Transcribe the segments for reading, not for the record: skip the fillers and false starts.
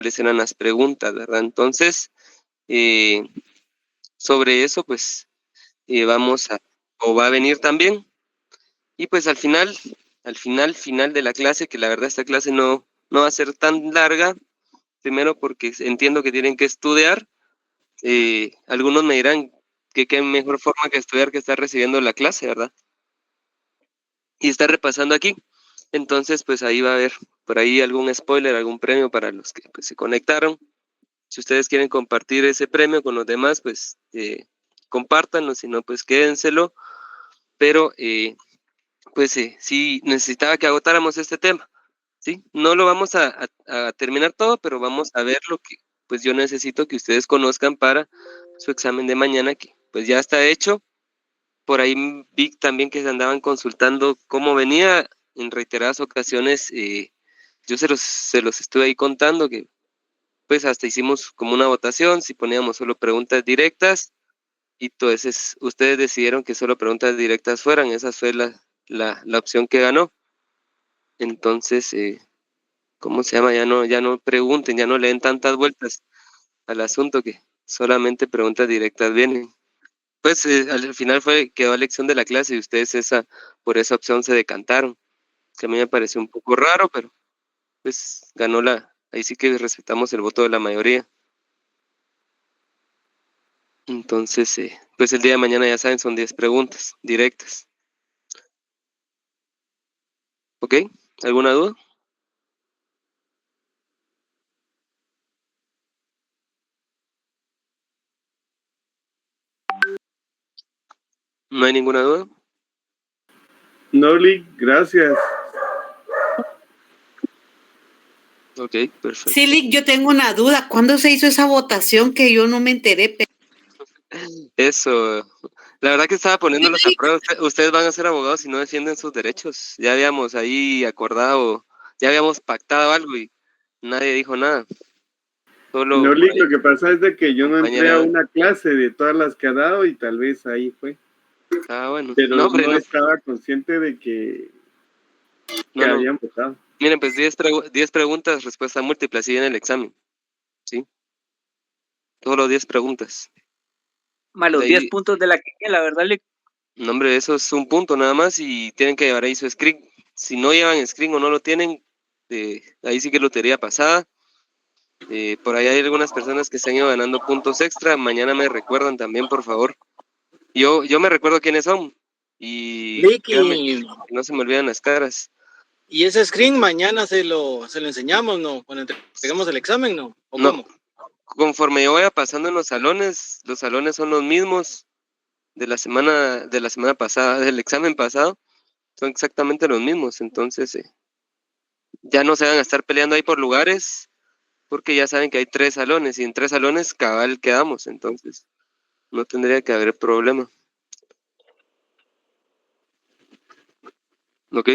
cuáles eran las preguntas, ¿verdad? Entonces, sobre eso, pues, va a venir también. Y pues al final de la clase, que la verdad esta clase no va a ser tan larga, primero porque entiendo que tienen que estudiar. Algunos me dirán que qué mejor forma que estudiar que estar recibiendo la clase, ¿verdad? Y estar repasando aquí. Entonces, pues ahí va a haber por ahí algún spoiler, algún premio para los que pues, se conectaron. Si ustedes quieren compartir ese premio con los demás, pues compártanlo, si no, pues quédenselo. Pero, pues sí, necesitaba que agotáramos este tema, ¿sí? No lo vamos a terminar todo, pero vamos a ver lo que pues yo necesito que ustedes conozcan para su examen de mañana, que pues ya está hecho. Por ahí vi también que se andaban consultando cómo venía en reiteradas ocasiones. Yo se los estuve ahí contando que pues hasta hicimos como una votación, si poníamos solo preguntas directas, y entonces ustedes decidieron que solo preguntas directas fueran. Esa fue la opción que ganó. Entonces, ¿cómo se llama? Ya no pregunten, ya no le den tantas vueltas al asunto, que solamente preguntas directas vienen. Pues al final quedó elección de la clase y ustedes por esa opción se decantaron, que a mí me pareció un poco raro, pero pues ahí sí que respetamos el voto de la mayoría. Entonces, pues el día de mañana ya saben, son 10 preguntas directas. ¿Ok? ¿Alguna duda? ¿No hay ninguna duda? No, Lick, gracias. Ok, perfecto. Sí, Lick, yo tengo una duda. ¿Cuándo se hizo esa votación que yo no me enteré? Eso, la verdad que estaba poniéndolos a prueba. Ustedes van a ser abogados y no defienden sus derechos. Ya habíamos ahí acordado, ya habíamos pactado algo y nadie dijo nada. Solo No, por Lick, ahí, lo que pasa es de que yo no entré a compañera. una clase de todas las que ha dado y tal vez ahí fue. Bueno. No, Pero hombre, no no. estaba consciente de que No. habían votado. Miren, pues 10 preguntas, respuesta múltiple, así en el examen. ¿Sí? Solo 10 preguntas. Más los De 10 ahí, puntos de la quiniela, ¿verdad, Lick? no, hombre, eso es un punto nada más y tienen que llevar ahí su screen. Si no llevan screen o no lo tienen, ahí sí que lotería pasada. Por ahí hay algunas personas que se han ido ganando puntos extra. Mañana me recuerdan también, por favor. Yo me recuerdo quiénes son. Y Lick, créanme que no se me olvidan las caras. y ese screen mañana se lo enseñamos, ¿no? Cuando entreguemos el examen, ¿no? ¿O No, cómo? conforme yo vaya pasando en los salones son los mismos de la semana pasada, del examen pasado, son exactamente los mismos. Entonces, ya no se van a estar peleando ahí por lugares, porque ya saben que hay 3 salones y en 3 salones cabal quedamos. Entonces, no tendría que haber problema. ¿Ok?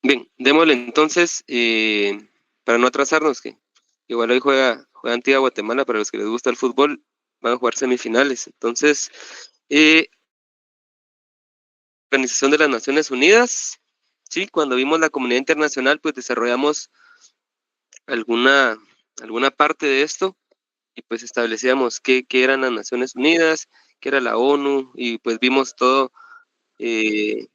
Bien, démosle entonces, para no atrasarnos, que igual hoy juega Antigua Guatemala. Para los que les gusta el fútbol, van a jugar semifinales. Entonces, Organización de las Naciones Unidas, sí, cuando vimos la comunidad internacional, pues desarrollamos alguna parte de esto y pues establecíamos qué eran las Naciones Unidas, qué era la ONU, y pues vimos todo eh,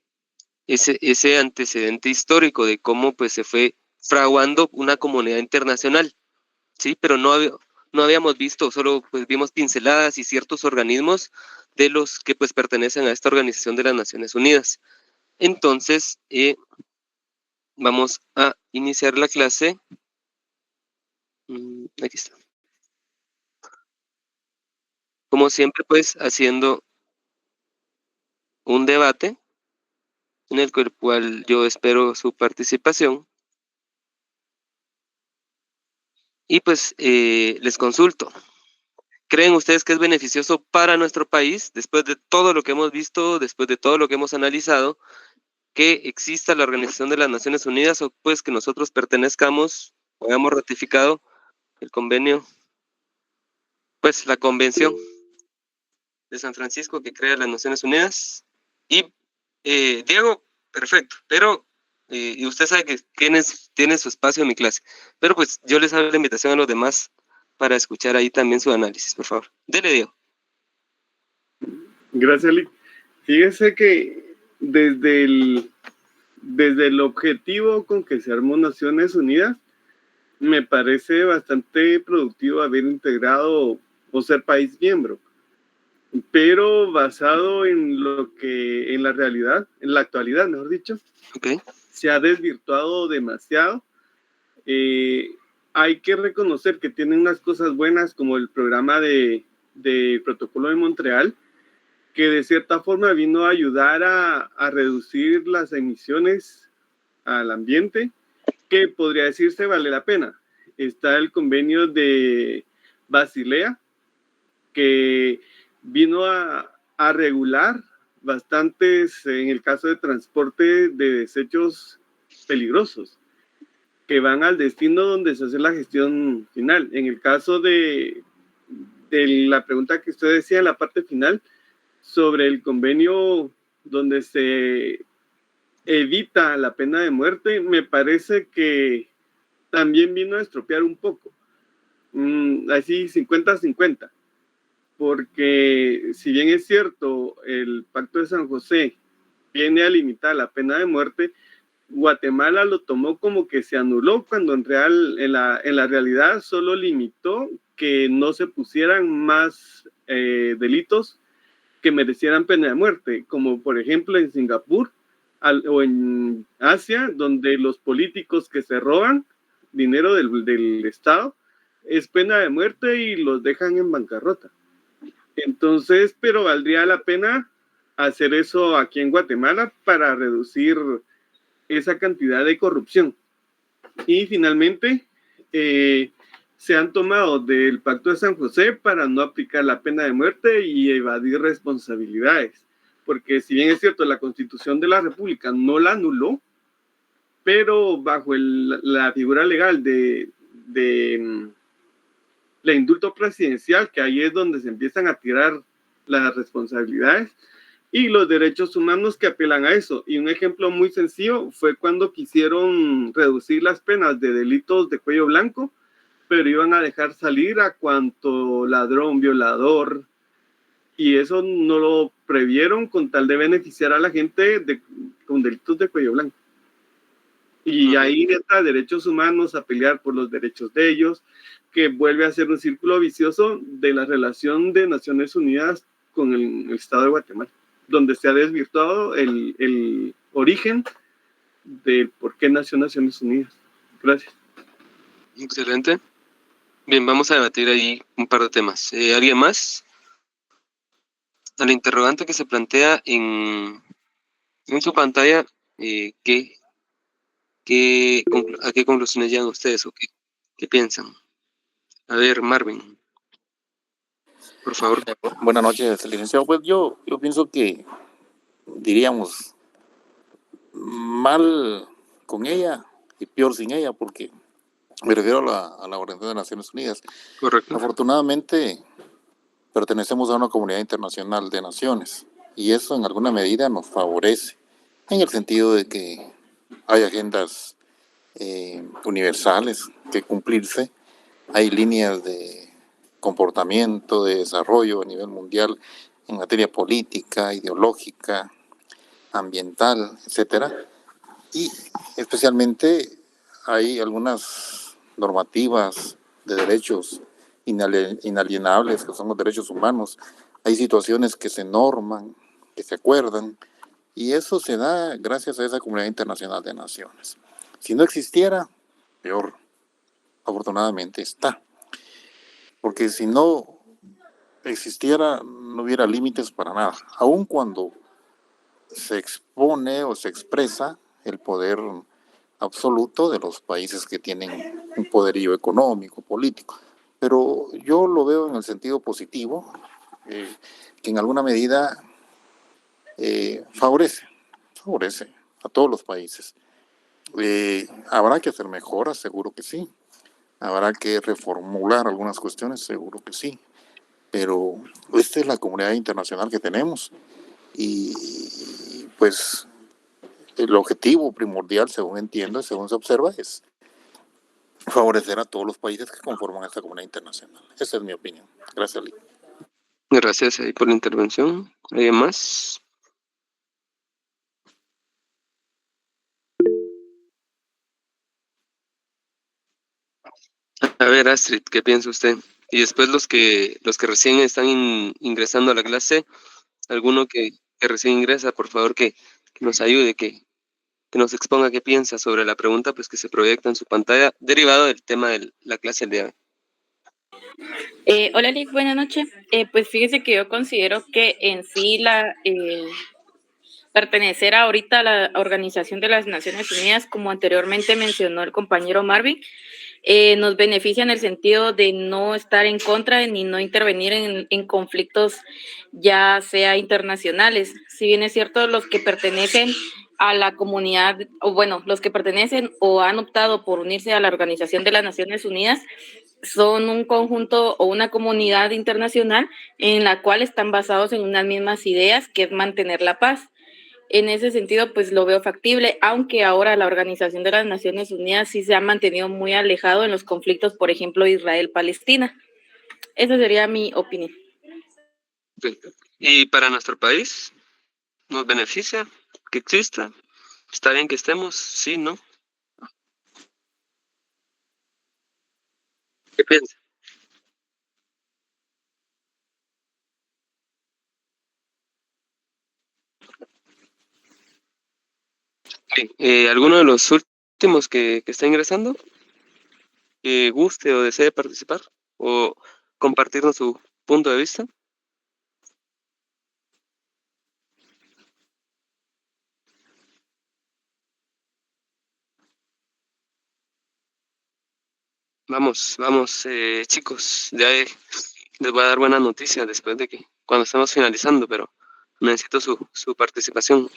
ese antecedente histórico de cómo pues se fue fraguando una comunidad internacional, sí, pero no habíamos visto, solo pues vimos pinceladas y ciertos organismos de los que pues pertenecen a esta Organización de las Naciones Unidas. Entonces, vamos a iniciar la clase. Aquí está. Como siempre, pues haciendo un debate en el cual yo espero su participación. Y pues les consulto. ¿Creen ustedes que es beneficioso para nuestro país, después de todo lo que hemos visto, después de todo lo que hemos analizado, que exista la Organización de las Naciones Unidas, o pues que nosotros pertenezcamos o hayamos ratificado el convenio, pues la Convención de San Francisco que crea las Naciones Unidas? Y Diego, perfecto, pero y usted sabe que tiene su espacio en mi clase. Pero pues yo les hago la invitación a los demás para escuchar ahí también su análisis, por favor. Dele, Diego. Gracias, Lick. Fíjese que desde el objetivo con que se armó Naciones Unidas, me parece bastante productivo haber integrado o ser país miembro, pero basado en en la realidad, en la actualidad, mejor dicho, Okay. se ha desvirtuado demasiado. Hay que reconocer que tienen unas cosas buenas como el programa de Protocolo de Montreal, que de cierta forma vino a ayudar a reducir las emisiones al ambiente, que podría decirse vale la pena. Está el convenio de Basilea, que vino a regular bastantes, en el caso de transporte de desechos peligrosos, que van al destino donde se hace la gestión final. En el caso de la pregunta que usted decía en la parte final, sobre el convenio donde se evita la pena de muerte, me parece que también vino a estropear un poco, así 50-50, porque si bien es cierto, el Pacto de San José viene a limitar la pena de muerte, Guatemala lo tomó como que se anuló, cuando en la realidad solo limitó que no se pusieran más delitos que merecieran pena de muerte, como por ejemplo en Singapur o en Asia, donde los políticos que se roban dinero del Estado es pena de muerte y los dejan en bancarrota. Entonces, pero valdría la pena hacer eso aquí en Guatemala para reducir esa cantidad de corrupción. Y finalmente, se han tomado del Pacto de San José para no aplicar la pena de muerte y evadir responsabilidades. Porque si bien es cierto, la Constitución de la República no la anuló, pero bajo la figura legal de la indulto presidencial, que ahí es donde se empiezan a tirar las responsabilidades, y los derechos humanos que apelan a eso. Y un ejemplo muy sencillo fue cuando quisieron reducir las penas de delitos de cuello blanco, pero iban a dejar salir a cuanto ladrón, violador, y eso no lo previeron con tal de beneficiar a la gente con delitos de cuello blanco. Y ahí está derechos humanos a pelear por los derechos de ellos, que vuelve a ser un círculo vicioso de la relación de Naciones Unidas con el Estado de Guatemala, donde se ha desvirtuado el origen de por qué nació Naciones Unidas. Gracias. Excelente. Bien, vamos a debatir ahí un par de temas. ¿Alguien más? A la interrogante que se plantea en su pantalla, ¿a qué conclusiones llegan ustedes o qué piensan? A ver, Marvin, por favor. Buenas noches, licenciado. Pues yo pienso que diríamos mal con ella y peor sin ella, porque me refiero a la Organización de Naciones Unidas. Correcto. Afortunadamente, pertenecemos a una comunidad internacional de naciones y eso en alguna medida nos favorece, en el sentido de que hay agendas universales que cumplirse, hay líneas de comportamiento, de desarrollo a nivel mundial en materia política, ideológica, ambiental, etcétera, y especialmente hay algunas normativas de derechos inalienables, que son los derechos humanos. Hay situaciones que se norman, que se acuerdan, y eso se da gracias a esa comunidad internacional de naciones. Si no existiera, peor. Afortunadamente está. Porque si no existiera, no hubiera límites para nada. Aun cuando se expone o se expresa el poder absoluto de los países que tienen un poderío económico, político. Pero yo lo veo en el sentido positivo, que en alguna medida favorece a todos los países. ¿Habrá que hacer mejoras? Seguro que sí. ¿Habrá que reformular algunas cuestiones? Seguro que sí. Pero esta es la comunidad internacional que tenemos y pues el objetivo primordial, según entiendo, según se observa, es favorecer a todos los países que conforman esta comunidad internacional. Esa es mi opinión. Gracias, Lee. Gracias ahí por la intervención. ¿Alguien más? A ver, Astrid, ¿qué piensa usted? Y después los que recién están ingresando a la clase, alguno que recién ingresa, por favor, que nos ayude, que nos exponga qué piensa sobre la pregunta pues que se proyecta en su pantalla, derivado del tema de la clase del día de hoy. Hola Lick, buenas noches. Pues fíjese que yo considero que en sí pertenecer ahorita a la Organización de las Naciones Unidas, como anteriormente mencionó el compañero Marvin, nos beneficia en el sentido de no estar en contra ni no intervenir en conflictos ya sea internacionales. Si bien es cierto, los que pertenecen a la comunidad, o bueno, los que pertenecen o han optado por unirse a la Organización de las Naciones Unidas, son un conjunto o una comunidad internacional en la cual están basados en unas mismas ideas, que es mantener la paz. En ese sentido, pues lo veo factible, aunque ahora la Organización de las Naciones Unidas sí se ha mantenido muy alejado en los conflictos, por ejemplo, Israel-Palestina. Esa sería mi opinión. ¿Y para nuestro país nos beneficia que exista? ¿Está bien que estemos? Sí, ¿no? ¿Qué piensa? Bien, ¿alguno de los últimos que está ingresando que guste o desee participar o compartirnos su punto de vista? Vamos, chicos, ya les voy a dar buena noticia después de que cuando estemos finalizando, pero necesito su participación.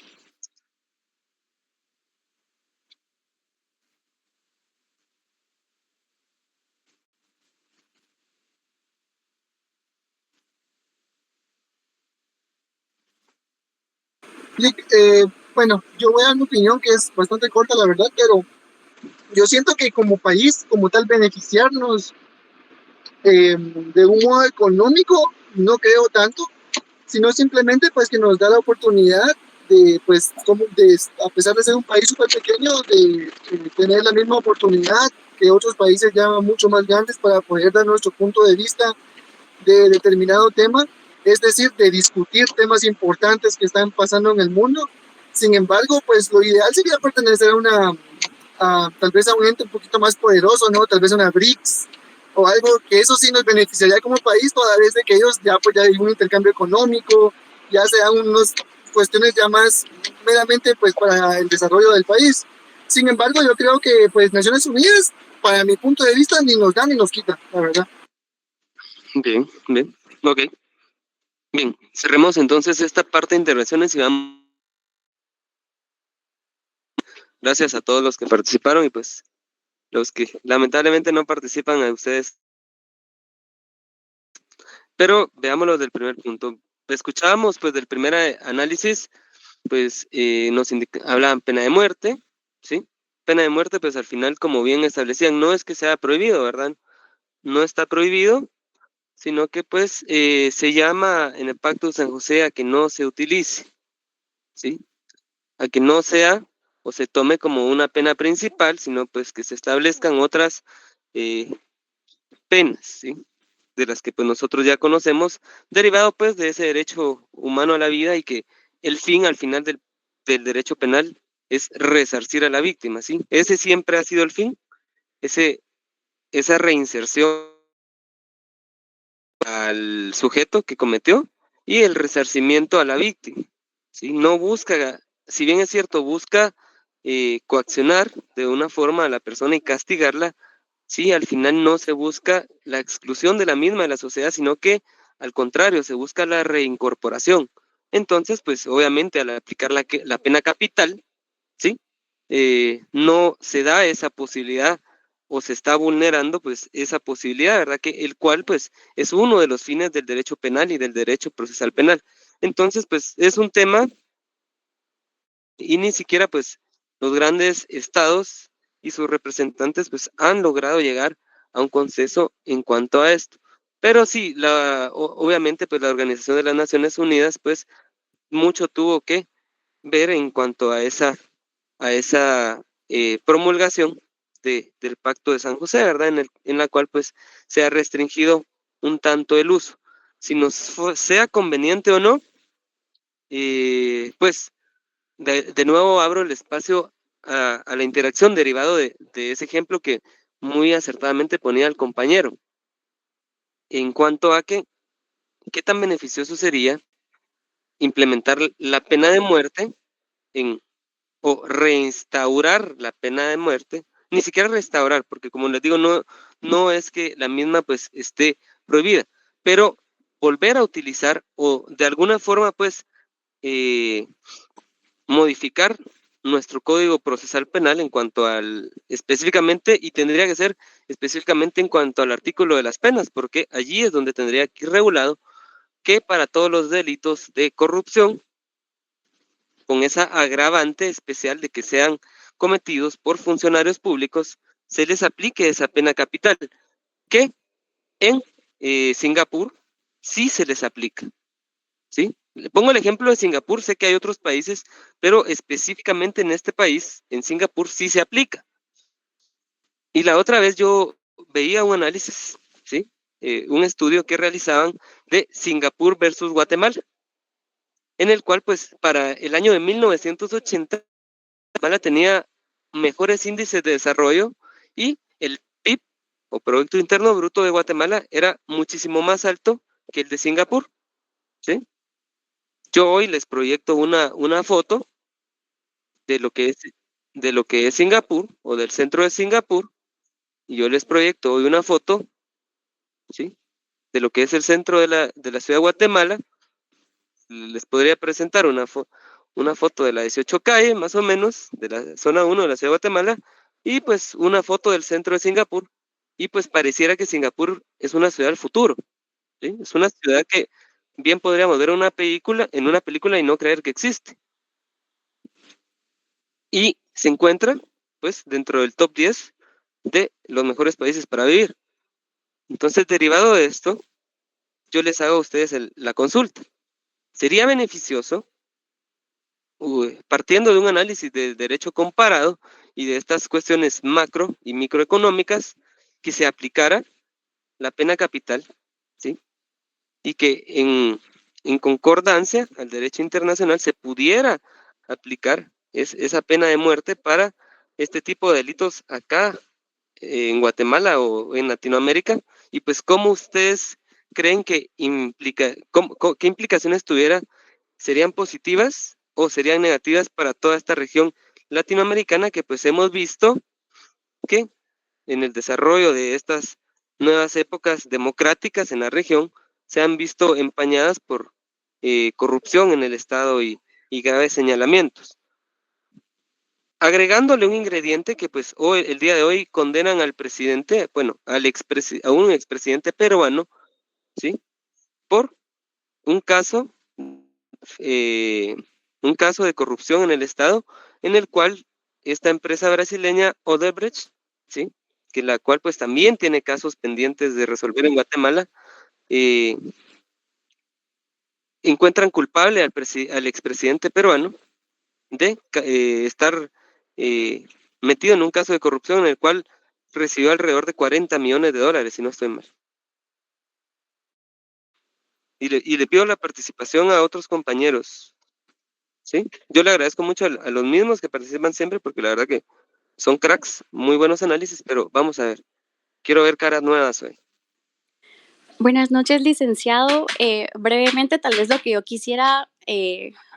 Bueno, yo voy a dar mi opinión que es bastante corta, la verdad, pero yo siento que como país, como tal, beneficiarnos de un modo económico, no creo tanto, sino simplemente pues que nos da la oportunidad de, pues, a pesar de ser un país súper pequeño, de tener la misma oportunidad que otros países ya mucho más grandes para poder dar nuestro punto de vista de determinado tema, es decir, de discutir temas importantes que están pasando en el mundo. Sin embargo, pues lo ideal sería pertenecer tal vez a un ente un poquito más poderoso, ¿no? Tal vez una BRICS o algo que eso sí nos beneficiaría como país, toda vez de que ellos ya pues ya hay un intercambio económico, ya sean unas cuestiones ya más meramente pues para el desarrollo del país. Sin embargo, yo creo que pues Naciones Unidas, para mi punto de vista, ni nos da ni nos quita, la verdad. Bien, ok. Bien, cerremos entonces esta parte de intervenciones y vamos. Gracias a todos los que participaron y pues los que lamentablemente no participan, a ustedes. Pero veámoslo del primer punto. Escuchábamos pues del primer análisis, pues nos hablaban pena de muerte, ¿sí? Pena de muerte, pues al final, como bien establecían, no es que sea prohibido, ¿verdad? No está prohibido, sino que pues se llama en el Pacto de San José a que no se utilice, ¿sí? A que no sea o se tome como una pena principal, sino pues que se establezcan otras penas, ¿sí? De las que pues nosotros ya conocemos, derivado pues de ese derecho humano a la vida y que el fin al final del derecho penal es resarcir a la víctima, ¿sí? Ese siempre ha sido el fin, esa reinserción al sujeto que cometió y el resarcimiento a la víctima, ¿sí? No busca, si bien es cierto, busca coaccionar de una forma a la persona y castigarla, sí, al final no se busca la exclusión de la misma de la sociedad, sino que al contrario, se busca la reincorporación. Entonces, pues obviamente al aplicar la pena capital, ¿sí? No se da esa posibilidad o se está vulnerando pues esa posibilidad, ¿verdad? Que el cual pues es uno de los fines del derecho penal y del derecho procesal penal. Entonces, pues es un tema y ni siquiera pues los grandes estados y sus representantes pues han logrado llegar a un consenso en cuanto a esto. Pero sí, obviamente pues la Organización de las Naciones Unidas pues mucho tuvo que ver en cuanto a esa promulgación del Pacto de San José, ¿verdad? En la cual pues se ha restringido un tanto el uso. Si nos sea conveniente o no, pues de nuevo abro el espacio a la interacción derivado de ese ejemplo que muy acertadamente ponía el compañero, en cuanto a qué tan beneficioso sería implementar la pena de muerte o reinstaurar la pena de muerte, ni siquiera restaurar, porque como les digo, no es que la misma pues esté prohibida, pero volver a utilizar o de alguna forma pues modificar nuestro Código Procesal Penal en cuanto específicamente, y tendría que ser específicamente en cuanto al artículo de las penas, porque allí es donde tendría que ir regulado que para todos los delitos de corrupción, con esa agravante especial de que sean cometidos por funcionarios públicos, se les aplique esa pena capital, que en Singapur sí se les aplica, ¿sí? Le pongo el ejemplo de Singapur, sé que hay otros países, pero específicamente en este país, en Singapur, sí se aplica. Y la otra vez yo veía un análisis, ¿sí? Un estudio que realizaban de Singapur versus Guatemala, en el cual, pues, para el año de 1980, Guatemala tenía mejores índices de desarrollo y el PIB, o Producto Interno Bruto de Guatemala, era muchísimo más alto que el de Singapur, ¿sí? Yo hoy les proyecto una foto de lo que es Singapur o del centro de Singapur, y yo les proyecto hoy una foto, ¿sí? De lo que es el centro de la ciudad de Guatemala. Les podría presentar una foto de la 18 calle, más o menos, de la zona 1 de la ciudad de Guatemala, y pues una foto del centro de Singapur, y pues pareciera que Singapur es una ciudad del futuro, ¿sí? Es una ciudad que bien podríamos ver en una película y no creer que existe. Y se encuentra, pues, dentro del top 10 de los mejores países para vivir. Entonces, derivado de esto, yo les hago a ustedes la consulta. ¿Sería beneficioso, partiendo de un análisis de derecho comparado y de estas cuestiones macro y microeconómicas, que se aplicara la pena capital, ¿sí? Y que en concordancia al derecho internacional se pudiera aplicar esa pena de muerte para este tipo de delitos acá en Guatemala o en Latinoamérica? Y pues, ¿cómo ustedes creen que qué implicaciones tuviera? ¿Serían positivas o serían negativas para toda esta región latinoamericana, que pues hemos visto que en el desarrollo de estas nuevas épocas democráticas en la región se han visto empañadas por corrupción en el Estado y graves señalamientos? Agregándole un ingrediente que pues hoy, el día de hoy, condenan al presidente, bueno, a un expresidente peruano, ¿sí? Por un caso, eh, un caso de corrupción en el Estado, en el cual esta empresa brasileña Odebrecht, ¿sí? Que la cual pues también tiene casos pendientes de resolver en Guatemala, eh, encuentran culpable al expresidente peruano de estar metido en un caso de corrupción en el cual recibió alrededor de 40 millones de dólares, si no estoy mal. Y le pido la participación a otros compañeros, ¿sí? Yo le agradezco mucho a los mismos que participan siempre, porque la verdad que son cracks, muy buenos análisis, pero vamos a ver, quiero ver caras nuevas hoy. Buenas noches, licenciado. Brevemente, tal vez lo que yo quisiera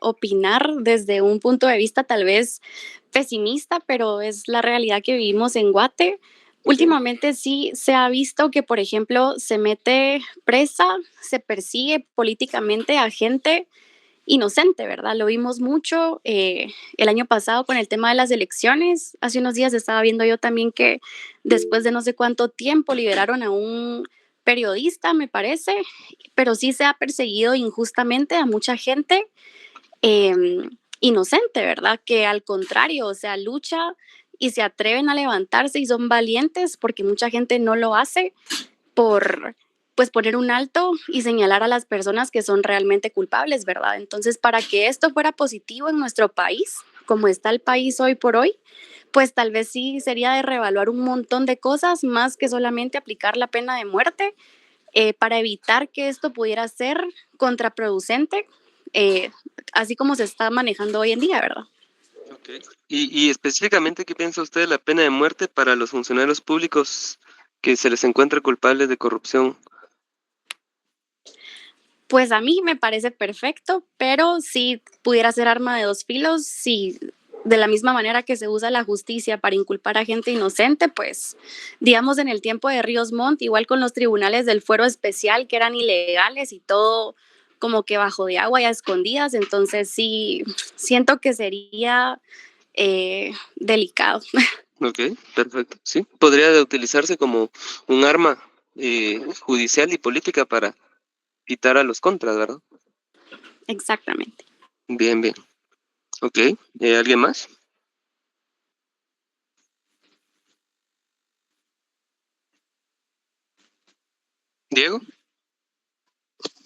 opinar desde un punto de vista tal vez pesimista, pero es la realidad que vivimos en Guate. Últimamente sí se ha visto que, por ejemplo, se mete presa, se persigue políticamente a gente inocente, ¿verdad? Lo vimos mucho el año pasado con el tema de las elecciones. Hace unos días estaba viendo yo también que después de no sé cuánto tiempo liberaron a un periodista, me parece, pero sí se ha perseguido injustamente a mucha gente. inocente, ¿verdad? Que al contrario, o sea, lucha y se atreven a levantarse y son valientes porque mucha gente no lo hace por pues poner un alto y señalar a las personas que son realmente culpables, ¿verdad? Entonces, para que esto fuera positivo en nuestro país, como está el país hoy por hoy, pues tal vez sí sería de reevaluar un montón de cosas más que solamente aplicar la pena de muerte para evitar que esto pudiera ser contraproducente, eh, así como se está manejando hoy en día, ¿verdad? Okay. Y específicamente, ¿qué piensa usted de la pena de muerte para los funcionarios públicos que se les encuentra culpables de corrupción? Pues a mí me parece perfecto, pero si pudiera ser arma de dos filos, si de la misma manera que se usa la justicia para inculpar a gente inocente, pues digamos en el tiempo de Ríos Montt, igual con los tribunales del fuero especial que eran ilegales y todo como que bajo de agua y a escondidas, entonces sí siento que sería delicado. Ok, perfecto. Sí, podría de utilizarse como un arma judicial y política para quitar a los contras, ¿verdad? Exactamente. Bien, bien. Ok, ¿alguien más? ¿Diego?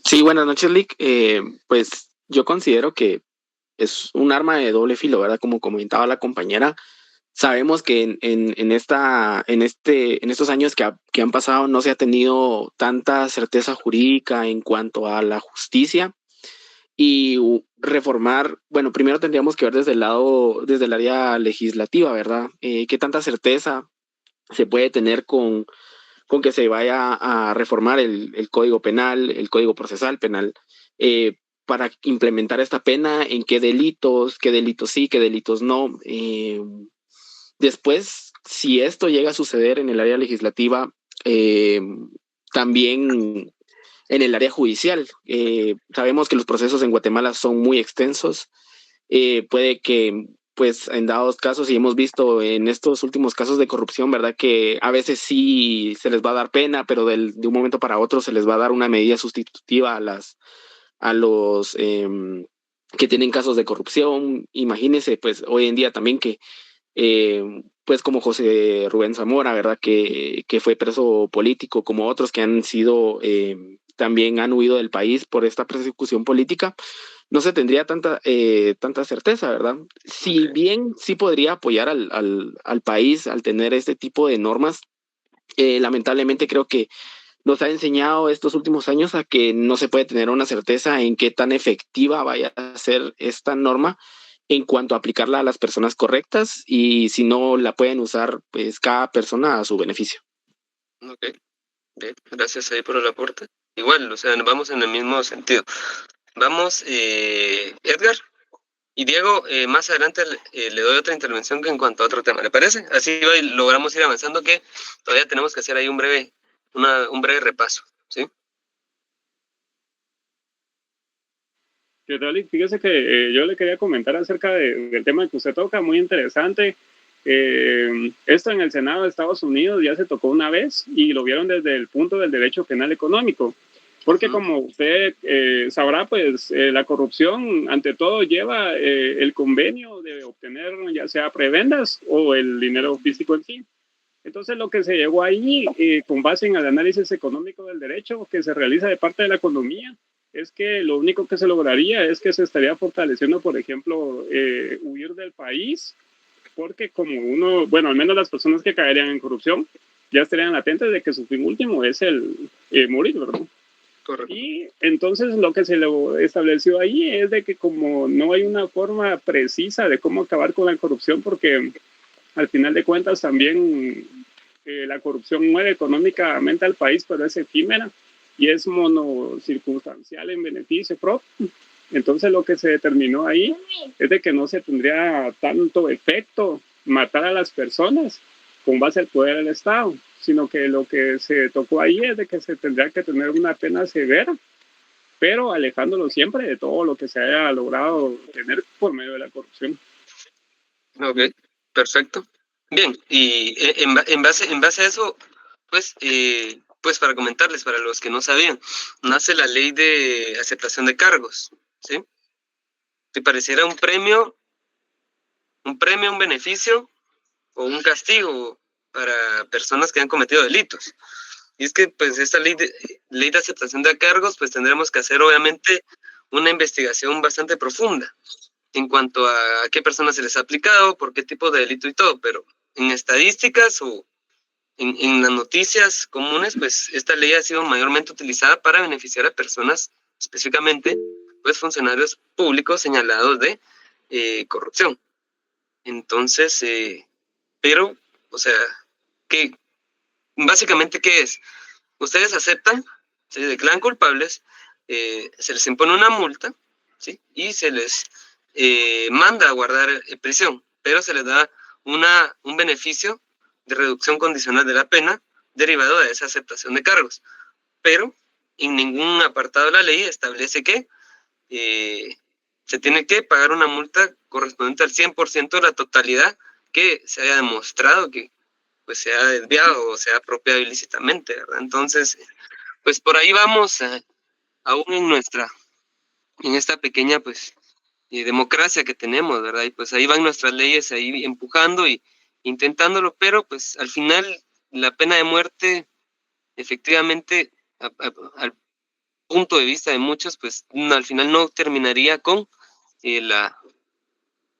Sí, buenas noches, Lick. Pues yo considero que es un arma de doble filo, ¿verdad? Como comentaba la compañera, sabemos que en estos años que han pasado no se ha tenido tanta certeza jurídica en cuanto a la justicia y reformar, bueno, primero tendríamos que ver desde el área legislativa, ¿verdad? ¿Qué tanta certeza se puede tener con que se vaya a reformar el Código Penal, el Código Procesal Penal, para implementar esta pena, en qué delitos sí, qué delitos no? Después, si esto llega a suceder en el área legislativa, también en el área judicial. Sabemos que los procesos en Guatemala son muy extensos. Puede que, pues, en dados casos, y hemos visto en estos últimos casos de corrupción, ¿verdad? Que a veces sí se les va a dar pena, pero de un momento para otro se les va a dar una medida sustitutiva a los que tienen casos de corrupción. Imagínense, pues, hoy en día también que pues como José Rubén Zamora, ¿verdad? Que fue preso político, como otros que han sido, también han huido del país por esta persecución política, no se tendría tanta certeza, ¿verdad? Si bien sí podría apoyar al país al tener este tipo de normas, lamentablemente creo que nos ha enseñado estos últimos años a que no se puede tener una certeza en qué tan efectiva vaya a ser esta norma en cuanto a aplicarla a las personas correctas y si no la pueden usar pues cada persona a su beneficio. Ok, bien, gracias ahí por el aporte. Igual, o sea, vamos en el mismo sentido. Vamos, Edgar y Diego, más adelante le doy otra intervención en cuanto a otro tema, ¿le parece? Así logramos ir avanzando, que todavía tenemos que hacer ahí un breve repaso, ¿sí? ¿Qué tal? Y fíjese que yo le quería comentar acerca del tema que usted toca, muy interesante. Esto en el Senado de Estados Unidos ya se tocó una vez y lo vieron desde el punto del derecho penal económico. Porque como usted sabrá, pues la corrupción ante todo lleva el convenio de obtener ya sea prebendas o el dinero físico en sí. Entonces lo que se llegó ahí, con base en el análisis económico del derecho que se realiza de parte de la economía, es que lo único que se lograría es que se estaría fortaleciendo, por ejemplo, huir del país, porque como uno, bueno, al menos las personas que caerían en corrupción ya estarían latentes de que su fin último es el morir, ¿verdad? Correcto. Y entonces lo que se lo estableció ahí es de que como no hay una forma precisa de cómo acabar con la corrupción, porque al final de cuentas también la corrupción mueve económicamente al país, pero es efímera y es monocircunstancial en beneficio propio. Entonces lo que se determinó ahí es de que no se tendría tanto efecto matar a las personas con base al poder del Estado, sino que lo que se tocó ahí es de que se tendría que tener una pena severa, pero alejándolo siempre de todo lo que se haya logrado tener por medio de la corrupción. Ok, perfecto. Bien, y en base a eso, pues para comentarles, para los que no sabían, nace la ley de aceptación de cargos, ¿sí? que pareciera un premio, un beneficio o un castigo para personas que han cometido delitos. Y es que pues esta ley de aceptación de cargos, pues tendremos que hacer obviamente una investigación bastante profunda en cuanto a qué personas se les ha aplicado, por qué tipo de delito y todo, pero en estadísticas o en las noticias comunes, pues esta ley ha sido mayormente utilizada para beneficiar a personas, específicamente, pues funcionarios públicos señalados de corrupción. Entonces, pero, o sea, que básicamente, ¿qué es? Ustedes aceptan, se declaran culpables, se les impone una multa, ¿sí? Y se les manda a guardar prisión, pero se les da un beneficio de reducción condicional de la pena derivado de esa aceptación de cargos. Pero en ningún apartado de la ley establece que se tiene que pagar una multa correspondiente al 100% de la totalidad que se haya demostrado que pues se ha desviado o se ha apropiado ilícitamente, ¿verdad? Entonces, pues por ahí vamos aún en esta pequeña pues democracia que tenemos, ¿verdad? Y pues ahí van nuestras leyes ahí empujando y intentándolo, pero pues al final la pena de muerte efectivamente al punto de vista de muchos pues al final no terminaría con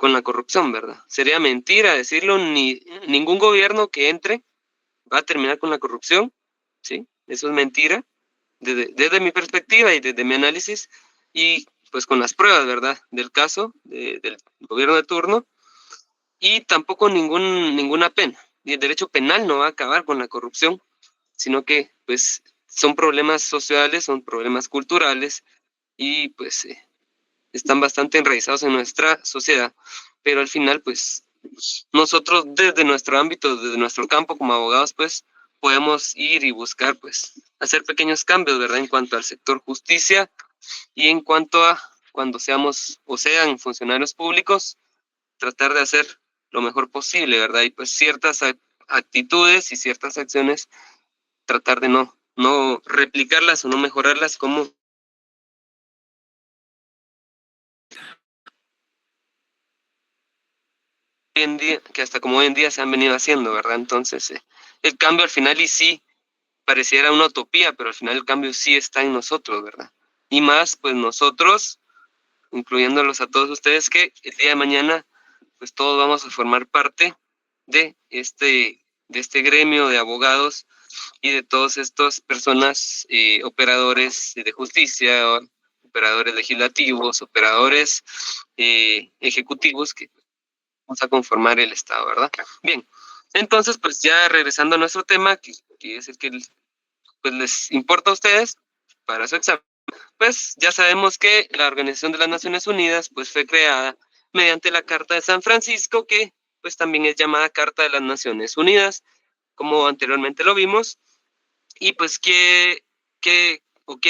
la corrupción, ¿verdad? Sería mentira decirlo, ningún gobierno que entre va a terminar con la corrupción, ¿sí? Eso es mentira, desde mi perspectiva y desde mi análisis, y pues con las pruebas, ¿verdad? Del caso del gobierno de turno, y tampoco ninguna pena. Y el derecho penal no va a acabar con la corrupción, sino que pues son problemas sociales, son problemas culturales, y pues están bastante enraizados en nuestra sociedad, pero al final pues nosotros desde nuestro ámbito, desde nuestro campo como abogados, pues podemos ir y buscar, pues, hacer pequeños cambios, ¿verdad? En cuanto al sector justicia y en cuanto a cuando seamos o sean funcionarios públicos, tratar de hacer lo mejor posible, ¿verdad? Y pues ciertas actitudes y ciertas acciones, tratar de no replicarlas o no mejorarlas como hoy en día, que hasta como hoy en día se han venido haciendo, ¿verdad? Entonces, el cambio al final y sí pareciera una utopía, pero al final el cambio sí está en nosotros, ¿verdad? Y más, pues nosotros, incluyéndolos a todos ustedes, que el día de mañana, pues todos vamos a formar parte de este gremio de abogados y de todas estas personas, operadores de justicia, operadores legislativos, operadores ejecutivos que vamos a conformar el Estado, ¿verdad? Bien, entonces, pues ya regresando a nuestro tema, que es el que pues les importa a ustedes para su examen, pues ya sabemos que la Organización de las Naciones Unidas pues fue creada mediante la Carta de San Francisco, que pues también es llamada Carta de las Naciones Unidas, como anteriormente lo vimos, y pues ¿qué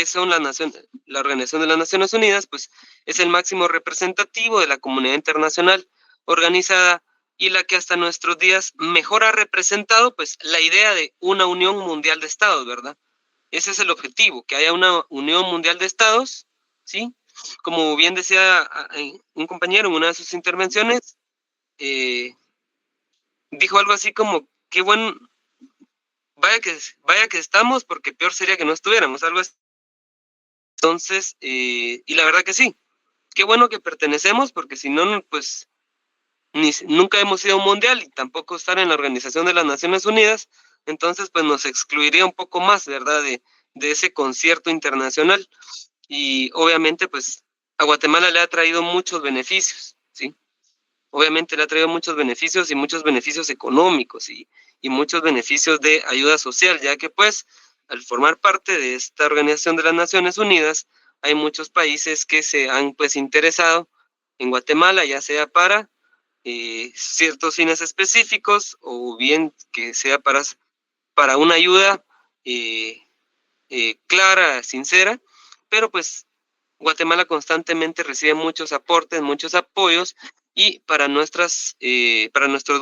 son las naciones? La Organización de las Naciones Unidas pues es el máximo representativo de la comunidad internacional organizada y la que hasta nuestros días mejor ha representado pues la idea de una unión mundial de estados, ¿verdad? Ese es el objetivo, que haya una unión mundial de estados, ¿sí? Como bien decía un compañero en una de sus intervenciones, dijo algo así como, qué bueno, vaya que estamos, porque peor sería que no estuviéramos, algo así. Entonces, y la verdad que sí, qué bueno que pertenecemos, porque si no, pues nunca hemos ido a un mundial y tampoco estar en la Organización de las Naciones Unidas, entonces pues nos excluiría un poco más, ¿verdad? De ese concierto internacional. Y obviamente pues a Guatemala le ha traído muchos beneficios, ¿sí? Obviamente le ha traído muchos beneficios y muchos beneficios económicos y muchos beneficios de ayuda social, ya que pues al formar parte de esta Organización de las Naciones Unidas, hay muchos países que se han pues interesado en Guatemala, ya sea para ciertos fines específicos o bien que sea para una ayuda clara, sincera, pero pues Guatemala constantemente recibe muchos aportes, muchos apoyos y para nuestros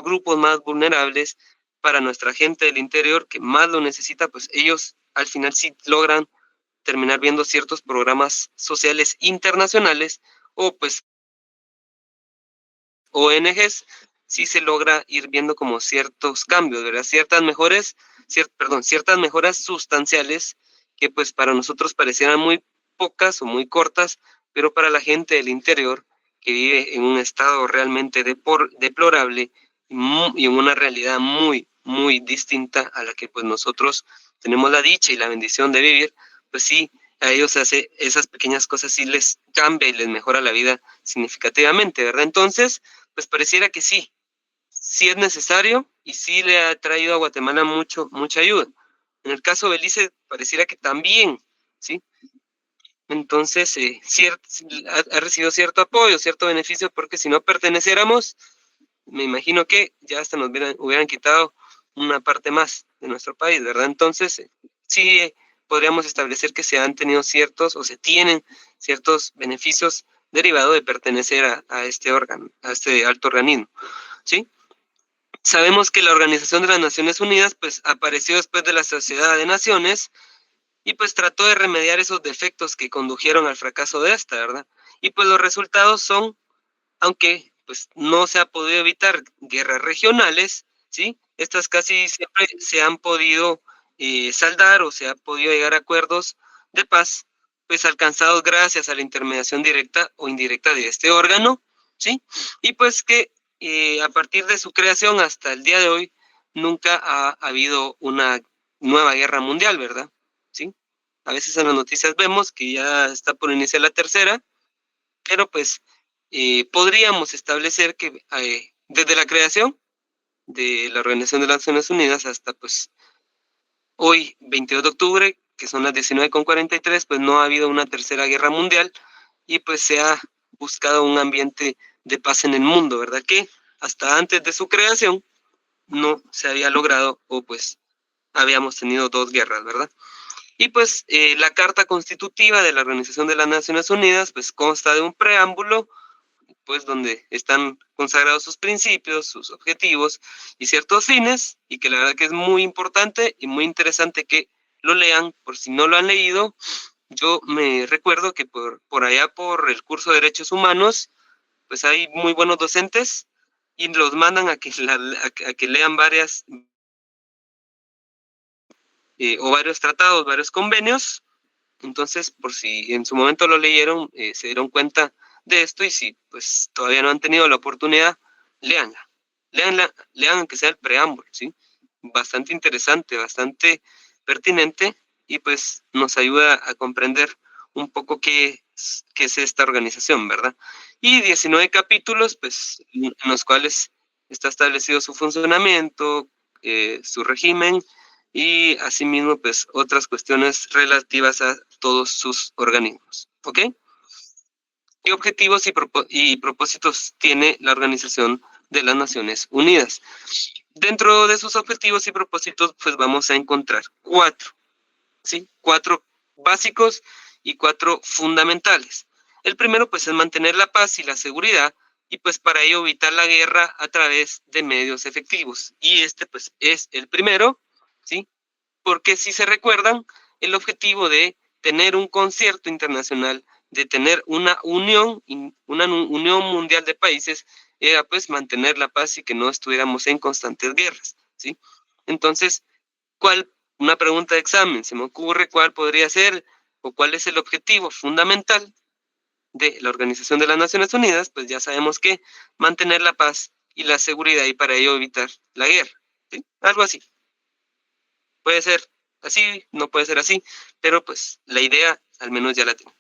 grupos más vulnerables, para nuestra gente del interior que más lo necesita, pues ellos al final sí logran terminar viendo ciertos programas sociales internacionales o pues ONGs, sí se logra ir viendo como ciertos cambios, ¿verdad? Ciertas mejoras sustanciales que pues para nosotros parecieran muy pocas o muy cortas, pero para la gente del interior que vive en un estado realmente deplorable y en una realidad muy, muy distinta a la que pues nosotros tenemos la dicha y la bendición de vivir, pues sí, a ellos esas pequeñas cosas sí les cambia y les mejora la vida significativamente, ¿verdad? Entonces, pues pareciera que sí, sí es necesario y sí le ha traído a Guatemala mucha ayuda. En el caso de Belice, pareciera que también, ¿sí? Entonces, ha recibido cierto apoyo, cierto beneficio, porque si no perteneciéramos, me imagino que ya hasta nos hubieran quitado una parte más de nuestro país, ¿verdad? Entonces, sí podríamos establecer que se han tenido ciertos o se tienen ciertos beneficios derivados de pertenecer a este órgano, a este alto organismo, ¿sí? Sabemos que la Organización de las Naciones Unidas, pues, apareció después de la Sociedad de Naciones y, pues, trató de remediar esos defectos que condujeron al fracaso de esta, ¿verdad? Y, pues, los resultados son, aunque pues no se ha podido evitar guerras regionales, ¿sí? Estas casi siempre se han podido saldar o se ha podido llegar a acuerdos de paz, pues alcanzados gracias a la intermediación directa o indirecta de este órgano, ¿sí? Y pues que a partir de su creación hasta el día de hoy nunca ha habido una nueva guerra mundial, ¿verdad? ¿Sí? A veces en las noticias vemos que ya está por iniciar la tercera, pero pues podríamos establecer que desde la creación de la Organización de las Naciones Unidas hasta pues hoy, 22 de octubre, que son las 19:43, pues no ha habido una tercera guerra mundial y pues se ha buscado un ambiente de paz en el mundo, ¿verdad? Que hasta antes de su creación no se había logrado o pues habíamos tenido 2 guerras, ¿verdad? Y pues la Carta Constitutiva de la Organización de las Naciones Unidas pues consta de un preámbulo pues donde están consagrados sus principios, sus objetivos y ciertos fines, y que la verdad que es muy importante y muy interesante que lo lean, por si no lo han leído. Yo me recuerdo que por allá por el curso de Derechos Humanos, pues hay muy buenos docentes y los mandan a que lean o varios tratados, varios convenios. Entonces, por si en su momento lo leyeron, se dieron cuenta de esto y si pues todavía no han tenido la oportunidad, léanla, lean aunque sea el preámbulo, ¿sí? Bastante interesante, bastante pertinente y pues nos ayuda a comprender un poco qué es esta organización, ¿verdad? Y 19 capítulos, pues, en los cuales está establecido su funcionamiento, su régimen y asimismo, pues, otras cuestiones relativas a todos sus organismos, ¿ok? ¿Qué objetivos y propósitos tiene la Organización de las Naciones Unidas? Dentro de sus objetivos y propósitos, pues vamos a encontrar 4, ¿sí? 4 básicos y 4 fundamentales. El primero, pues, es mantener la paz y la seguridad y, pues, para ello evitar la guerra a través de medios efectivos. Y este, pues, es el primero, ¿sí? Porque si se recuerdan, el objetivo de tener un concierto internacional, de tener una unión mundial de países, era pues mantener la paz y que no estuviéramos en constantes guerras, ¿sí? Entonces, una pregunta de examen, se me ocurre cuál podría ser o cuál es el objetivo fundamental de la Organización de las Naciones Unidas, pues ya sabemos que mantener la paz y la seguridad y para ello evitar la guerra, ¿sí? Algo así. Puede ser así, no puede ser así, pero pues la idea al menos ya la tengo.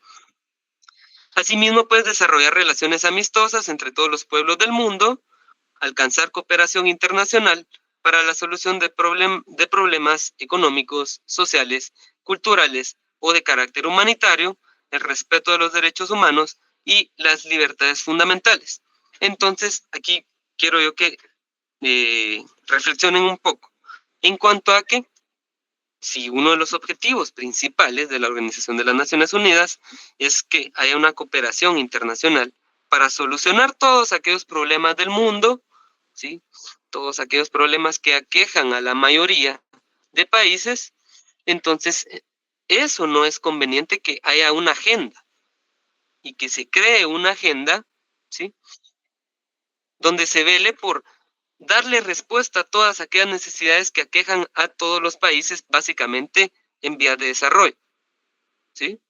Asimismo, puedes desarrollar relaciones amistosas entre todos los pueblos del mundo, alcanzar cooperación internacional para la solución de problemas económicos, sociales, culturales o de carácter humanitario, el respeto de los derechos humanos y las libertades fundamentales. Entonces, aquí quiero yo que reflexionen un poco en cuanto a que si uno de los objetivos principales de la Organización de las Naciones Unidas es que haya una cooperación internacional para solucionar todos aquellos problemas del mundo, ¿sí? Todos aquellos problemas que aquejan a la mayoría de países, entonces eso no es conveniente que haya una agenda y que se cree una agenda, ¿sí? donde se vele por darle respuesta a todas aquellas necesidades que aquejan a todos los países, básicamente en vías de desarrollo, ¿sí?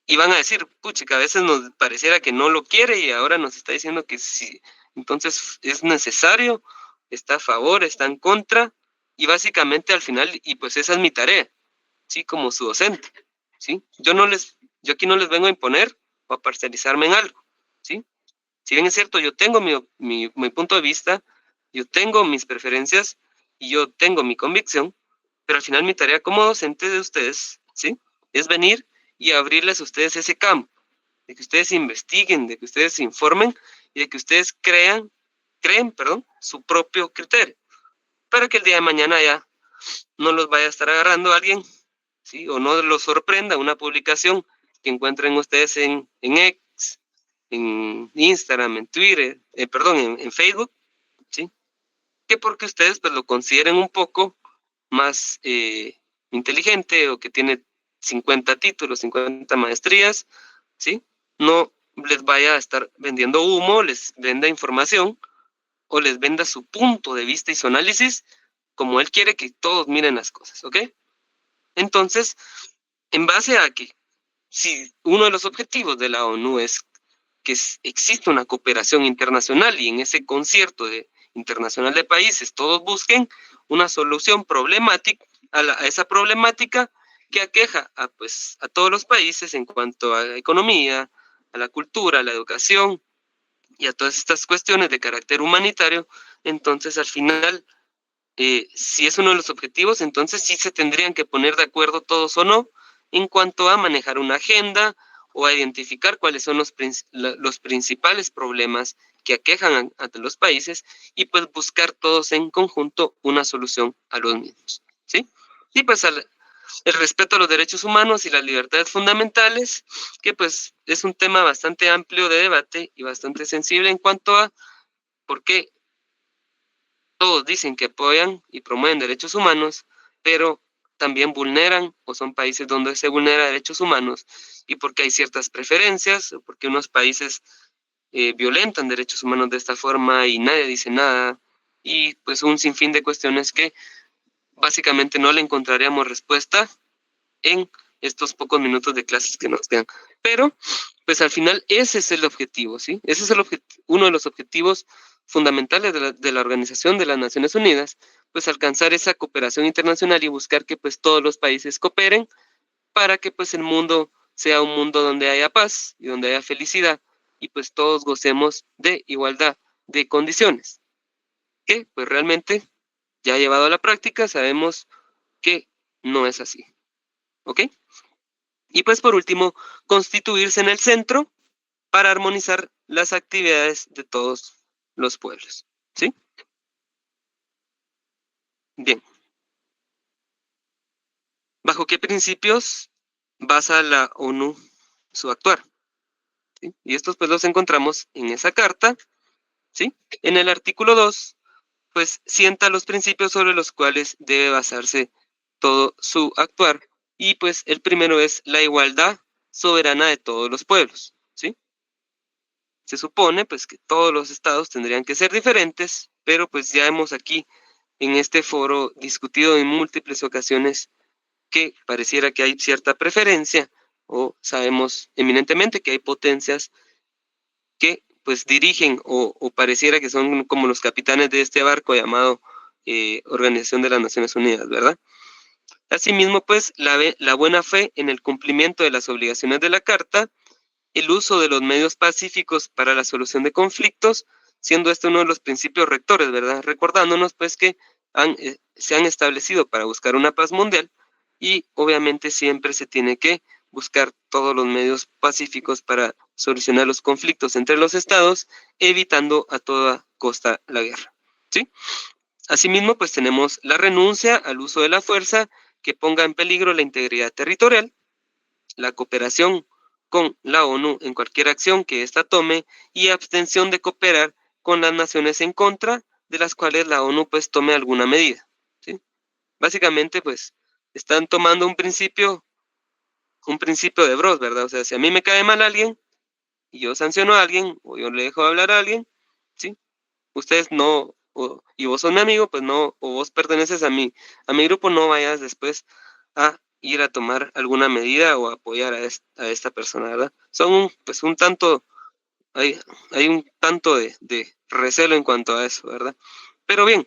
Y van a decir, puchica, a veces nos pareciera que no lo quiere y ahora nos está diciendo que sí. Entonces es necesario, está a favor, está en contra, y básicamente al final, y pues esa es mi tarea, ¿sí? Como su docente, ¿sí? Yo aquí no les vengo a imponer o a parcializarme en algo, ¿sí? Si bien es cierto, yo tengo mi punto de vista, yo tengo mis preferencias y yo tengo mi convicción, pero al final mi tarea como docente de ustedes, ¿sí? Es venir y abrirles a ustedes ese campo, de que ustedes investiguen, de que ustedes se informen y de que ustedes creen, su propio criterio, para que el día de mañana ya no los vaya a estar agarrando alguien, ¿sí? O no los sorprenda una publicación que encuentren ustedes en X, en Instagram, en Twitter, en Facebook, ¿sí? Que porque ustedes pues lo consideren un poco más inteligente o que tiene 50 títulos, 50 maestrías, ¿sí? No les vaya a estar vendiendo humo, les venda información o les venda su punto de vista y su análisis como él quiere que todos miren las cosas, ¿ok? Entonces, en base a que si uno de los objetivos de la ONU es que existe una cooperación internacional y en ese concierto internacional de países todos busquen una solución problemática a esa problemática que aqueja a todos los países en cuanto a la economía, a la cultura, a la educación y a todas estas cuestiones de carácter humanitario. Entonces al final, si es uno de los objetivos, entonces sí se tendrían que poner de acuerdo todos o no en cuanto a manejar una agenda o a identificar cuáles son los principales problemas que aquejan a los países y pues buscar todos en conjunto una solución a los mismos, ¿sí? Y pues el respeto a los derechos humanos y las libertades fundamentales, que pues es un tema bastante amplio de debate y bastante sensible en cuanto a por qué todos dicen que apoyan y promueven derechos humanos, pero también vulneran o son países donde se vulnera derechos humanos y porque hay ciertas preferencias o porque unos países violentan derechos humanos de esta forma y nadie dice nada y pues un sinfín de cuestiones que básicamente no le encontraríamos respuesta en estos pocos minutos de clases que nos quedan. Pero, pues al final ese es el objetivo, ¿sí? Ese es uno de los objetivos fundamentales de la Organización de las Naciones Unidas, pues alcanzar esa cooperación internacional y buscar que pues todos los países cooperen para que pues el mundo sea un mundo donde haya paz y donde haya felicidad y pues todos gocemos de igualdad de condiciones. Que pues realmente ya llevado a la práctica sabemos que no es así. ¿Ok? Y pues por último, constituirse en el centro para armonizar las actividades de todos los pueblos. ¿Sí? Bien. ¿Bajo qué principios basa la ONU su actuar? ¿Sí? Y estos pues los encontramos en esa carta, ¿sí? En el artículo 2, pues sienta los principios sobre los cuales debe basarse todo su actuar. Y pues el primero es la igualdad soberana de todos los pueblos, ¿sí? Se supone pues que todos los estados tendrían que ser diferentes, pero pues ya hemos aquí en este foro discutido en múltiples ocasiones que pareciera que hay cierta preferencia o sabemos eminentemente que hay potencias que pues dirigen o pareciera que son como los capitanes de este barco llamado Organización de las Naciones Unidas, ¿verdad? Asimismo, pues la buena fe en el cumplimiento de las obligaciones de la Carta, el uso de los medios pacíficos para la solución de conflictos, siendo este uno de los principios rectores, ¿verdad? Recordándonos pues que se han establecido para buscar una paz mundial y obviamente siempre se tiene que buscar todos los medios pacíficos para solucionar los conflictos entre los estados, evitando a toda costa la guerra, ¿sí? Asimismo, pues tenemos la renuncia al uso de la fuerza que ponga en peligro la integridad territorial, la cooperación con la ONU en cualquier acción que ésta tome y abstención de cooperar con las naciones en contra de las cuales la ONU pues tome alguna medida, ¿sí? Básicamente pues están tomando un principio de Bros, ¿verdad? O sea, si a mí me cae mal alguien, y yo sanciono a alguien, o yo le dejo de hablar a alguien, ¿sí? Ustedes no, y vos sos mi amigo, pues no, o vos perteneces a mi grupo, no vayas después a ir a tomar alguna medida o apoyar a esta persona, ¿verdad? Son pues un tanto, hay un tanto de recelo en cuanto a eso, ¿verdad? Pero bien,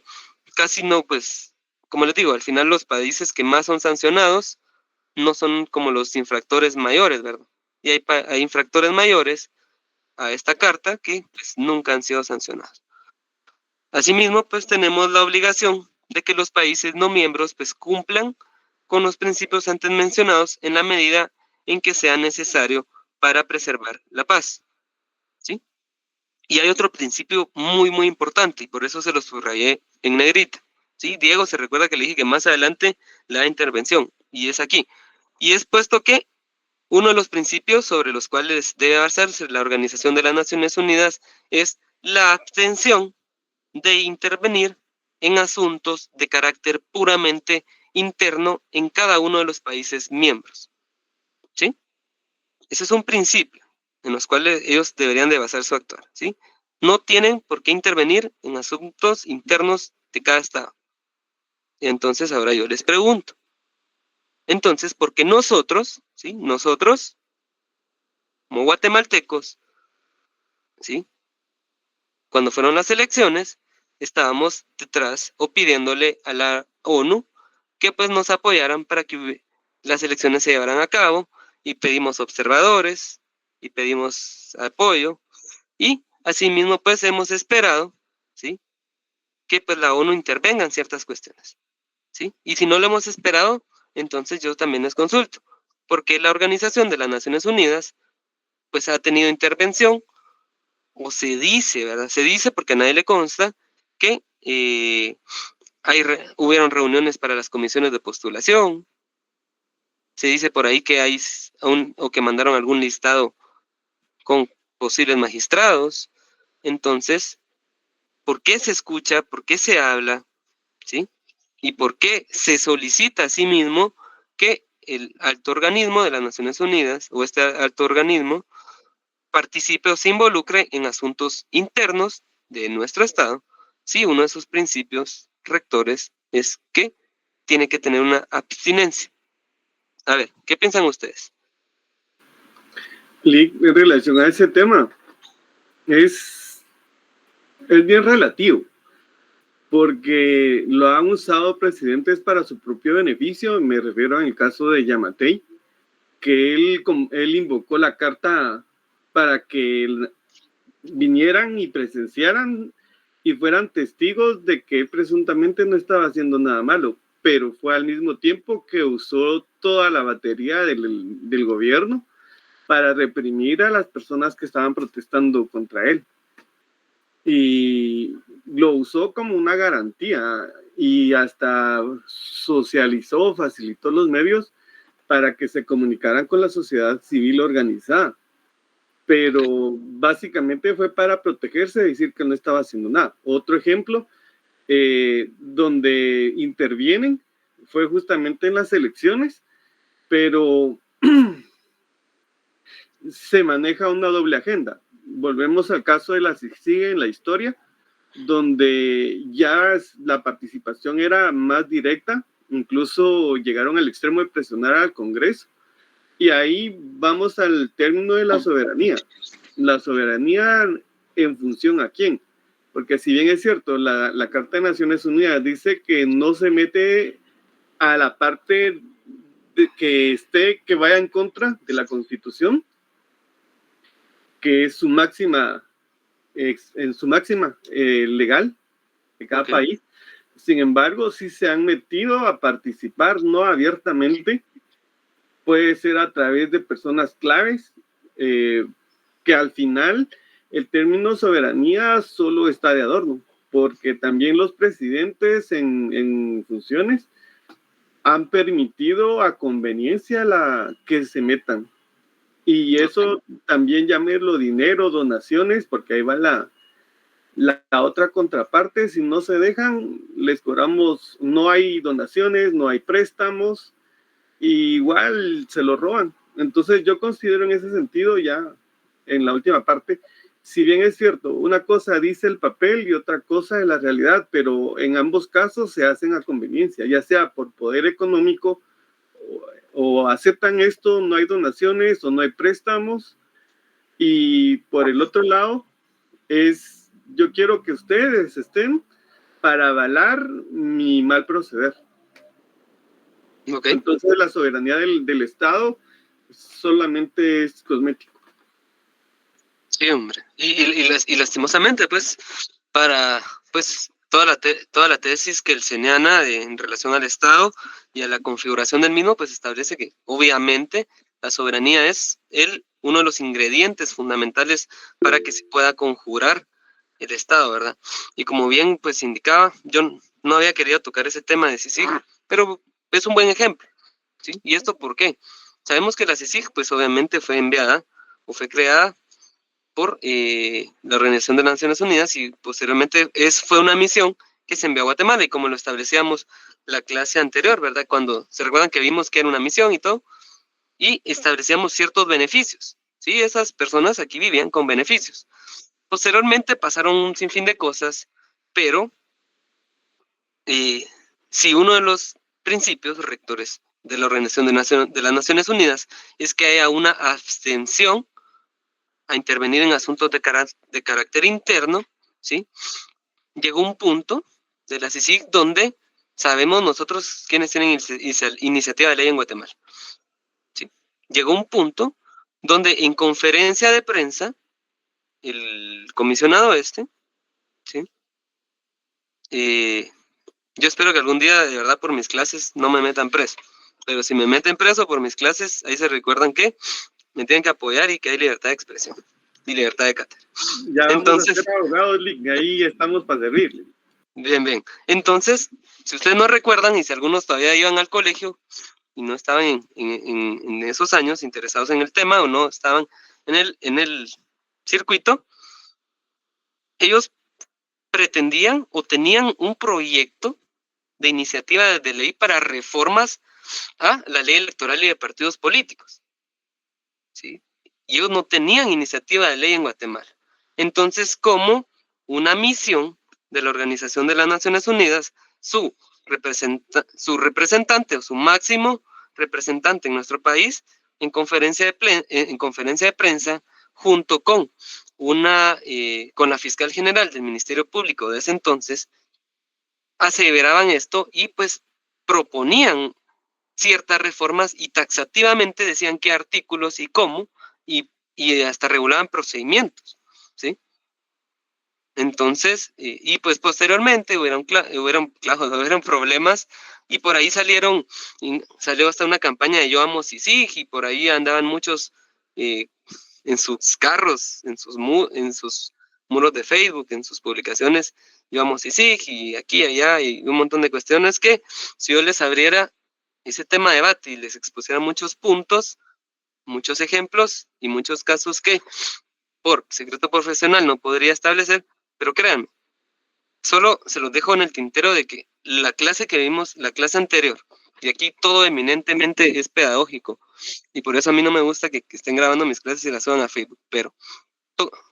casi no, pues, como les digo, al final los países que más son sancionados no son como los infractores mayores, ¿verdad? Y hay infractores mayores a esta carta que pues, nunca han sido sancionados. Asimismo, pues tenemos la obligación de que los países no miembros pues cumplan con los principios antes mencionados en la medida en que sea necesario para preservar la paz, ¿sí? Y hay otro principio muy, muy importante y por eso se lo subrayé en negrita, ¿sí? Diego, se recuerda que le dije que más adelante la intervención, y es aquí. Y es puesto que uno de los principios sobre los cuales debe basarse la Organización de las Naciones Unidas es la abstención de intervenir en asuntos de carácter puramente interno en cada uno de los países miembros, ¿sí? Ese es un principio en los cuales ellos deberían de basar su actuar, ¿sí? No tienen por qué intervenir en asuntos internos de cada estado. Entonces, ahora yo les pregunto, entonces, ¿por qué nosotros, ¿sí? Nosotros, como guatemaltecos, ¿sí? Cuando fueron las elecciones, estábamos detrás o pidiéndole a la ONU que pues nos apoyaran para que las elecciones se llevaran a cabo y pedimos observadores y pedimos apoyo y asimismo pues hemos esperado, ¿sí? Que pues la ONU intervenga en ciertas cuestiones, ¿sí? Y si no lo hemos esperado, entonces yo también les consulto, porque la Organización de las Naciones Unidas pues ha tenido intervención o se dice, ¿verdad? Se dice porque a nadie le consta que hubieron reuniones para las comisiones de postulación. Se dice por ahí que hay o que mandaron algún listado con posibles magistrados. Entonces, ¿por qué se escucha? ¿Por qué se habla? ¿Sí? ¿Y por qué se solicita a sí mismo que el alto organismo de las Naciones Unidas o este alto organismo participe o se involucre en asuntos internos de nuestro Estado? Sí, uno de sus principios rectores es que tiene que tener una abstinencia. A ver, ¿qué piensan ustedes? Lick, en relación a ese tema, es bien relativo, porque lo han usado presidentes para su propio beneficio. Me refiero al caso de Yamatei, que él invocó la carta para que vinieran y presenciaran y fueran testigos de que él presuntamente no estaba haciendo nada malo, pero fue al mismo tiempo que usó toda la batería del gobierno para reprimir a las personas que estaban protestando contra él. Y lo usó como una garantía y hasta socializó, facilitó los medios para que se comunicaran con la sociedad civil organizada. Pero básicamente fue para protegerse, decir que no estaba haciendo nada. Otro ejemplo donde intervienen fue justamente en las elecciones, pero se maneja una doble agenda. Volvemos al caso de la CICIG en la historia, donde ya la participación era más directa, incluso llegaron al extremo de presionar al Congreso. Y ahí vamos al término de la soberanía. La soberanía en función a quién. Porque si bien es cierto, la Carta de Naciones Unidas dice que no se mete a la parte que vaya en contra de la Constitución, que es su máxima, legal de cada país. Sin embargo, sí se han metido a participar, no abiertamente, puede ser a través de personas claves, que al final el término soberanía solo está de adorno, porque también los presidentes en funciones han permitido a conveniencia que se metan. Y eso también llámelo dinero, donaciones, porque ahí va la otra contraparte. Si no se dejan, les cobramos, no hay donaciones, no hay préstamos, y igual se lo roban. Entonces yo considero en ese sentido ya en la última parte, si bien es cierto, una cosa dice el papel y otra cosa es la realidad, pero en ambos casos se hacen a conveniencia, ya sea por poder económico o aceptan esto, no hay donaciones o no hay préstamos, y por el otro lado es, yo quiero que ustedes estén para avalar mi mal proceder. Okay. Entonces la soberanía del Estado solamente es cosmético. Sí, hombre. Y lastimosamente, pues, para pues toda la tesis que el Seniana en relación al Estado y a la configuración del mismo, pues establece que obviamente la soberanía es uno de los ingredientes fundamentales para que se pueda conjurar el Estado, ¿verdad? Y como bien pues indicaba, yo no había querido tocar ese tema de CICIG, pero es un buen ejemplo, ¿sí? ¿Y esto por qué? Sabemos que la CICIG pues obviamente fue enviada o fue creada por la Organización de las Naciones Unidas y posteriormente fue una misión que se envió a Guatemala, y como lo establecíamos la clase anterior, ¿verdad? Cuando se recuerdan que vimos que era una misión y todo, y establecíamos ciertos beneficios, ¿sí? Esas personas aquí vivían con beneficios. Posteriormente pasaron un sinfín de cosas, pero si uno de los principios rectores de la Organización de las Naciones Unidas es que haya una abstención a intervenir en asuntos de carácter interno, ¿sí? Llegó un punto de la CICIG donde sabemos nosotros quiénes tienen iniciativa de ley en Guatemala, ¿sí? Llegó un punto donde en conferencia de prensa el comisionado ¿sí? Yo espero que algún día de verdad por mis clases no me metan preso, pero si me meten preso por mis clases, ahí se recuerdan que me tienen que apoyar y que hay libertad de expresión y libertad de cátedra. Ya vamos Entonces, a ser abogados, Lick, ahí estamos para servirle. Bien. Entonces, si ustedes no recuerdan y si algunos todavía iban al colegio y no estaban en esos años interesados en el tema o no estaban en el circuito, ellos pretendían o tenían un proyecto de iniciativa de ley para reformas a la ley electoral y de partidos políticos, ¿sí? Y ellos no tenían iniciativa de ley en Guatemala. Entonces, como una misión de la Organización de las Naciones Unidas, su representante o su máximo representante en nuestro país, en conferencia de prensa, junto con con la fiscal general del Ministerio Público de ese entonces, aseveraban esto y pues proponían ciertas reformas y taxativamente decían qué artículos y cómo, y hasta regulaban procedimientos, ¿sí? Entonces, y pues posteriormente hubieron problemas, y por ahí salió hasta una campaña de Yo Amo CICIG, y por ahí andaban muchos en sus carros, en sus muros de Facebook, en sus publicaciones, Yo Amo CICIG, y aquí, allá, y un montón de cuestiones que si yo les abriera ese tema de debate y les expusiera muchos puntos, muchos ejemplos y muchos casos que por secreto profesional no podría establecer, pero créanme, solo se los dejo en el tintero de que la clase que vimos, la clase anterior, y aquí todo eminentemente es pedagógico, y por eso a mí no me gusta que estén grabando mis clases y las suban a Facebook, pero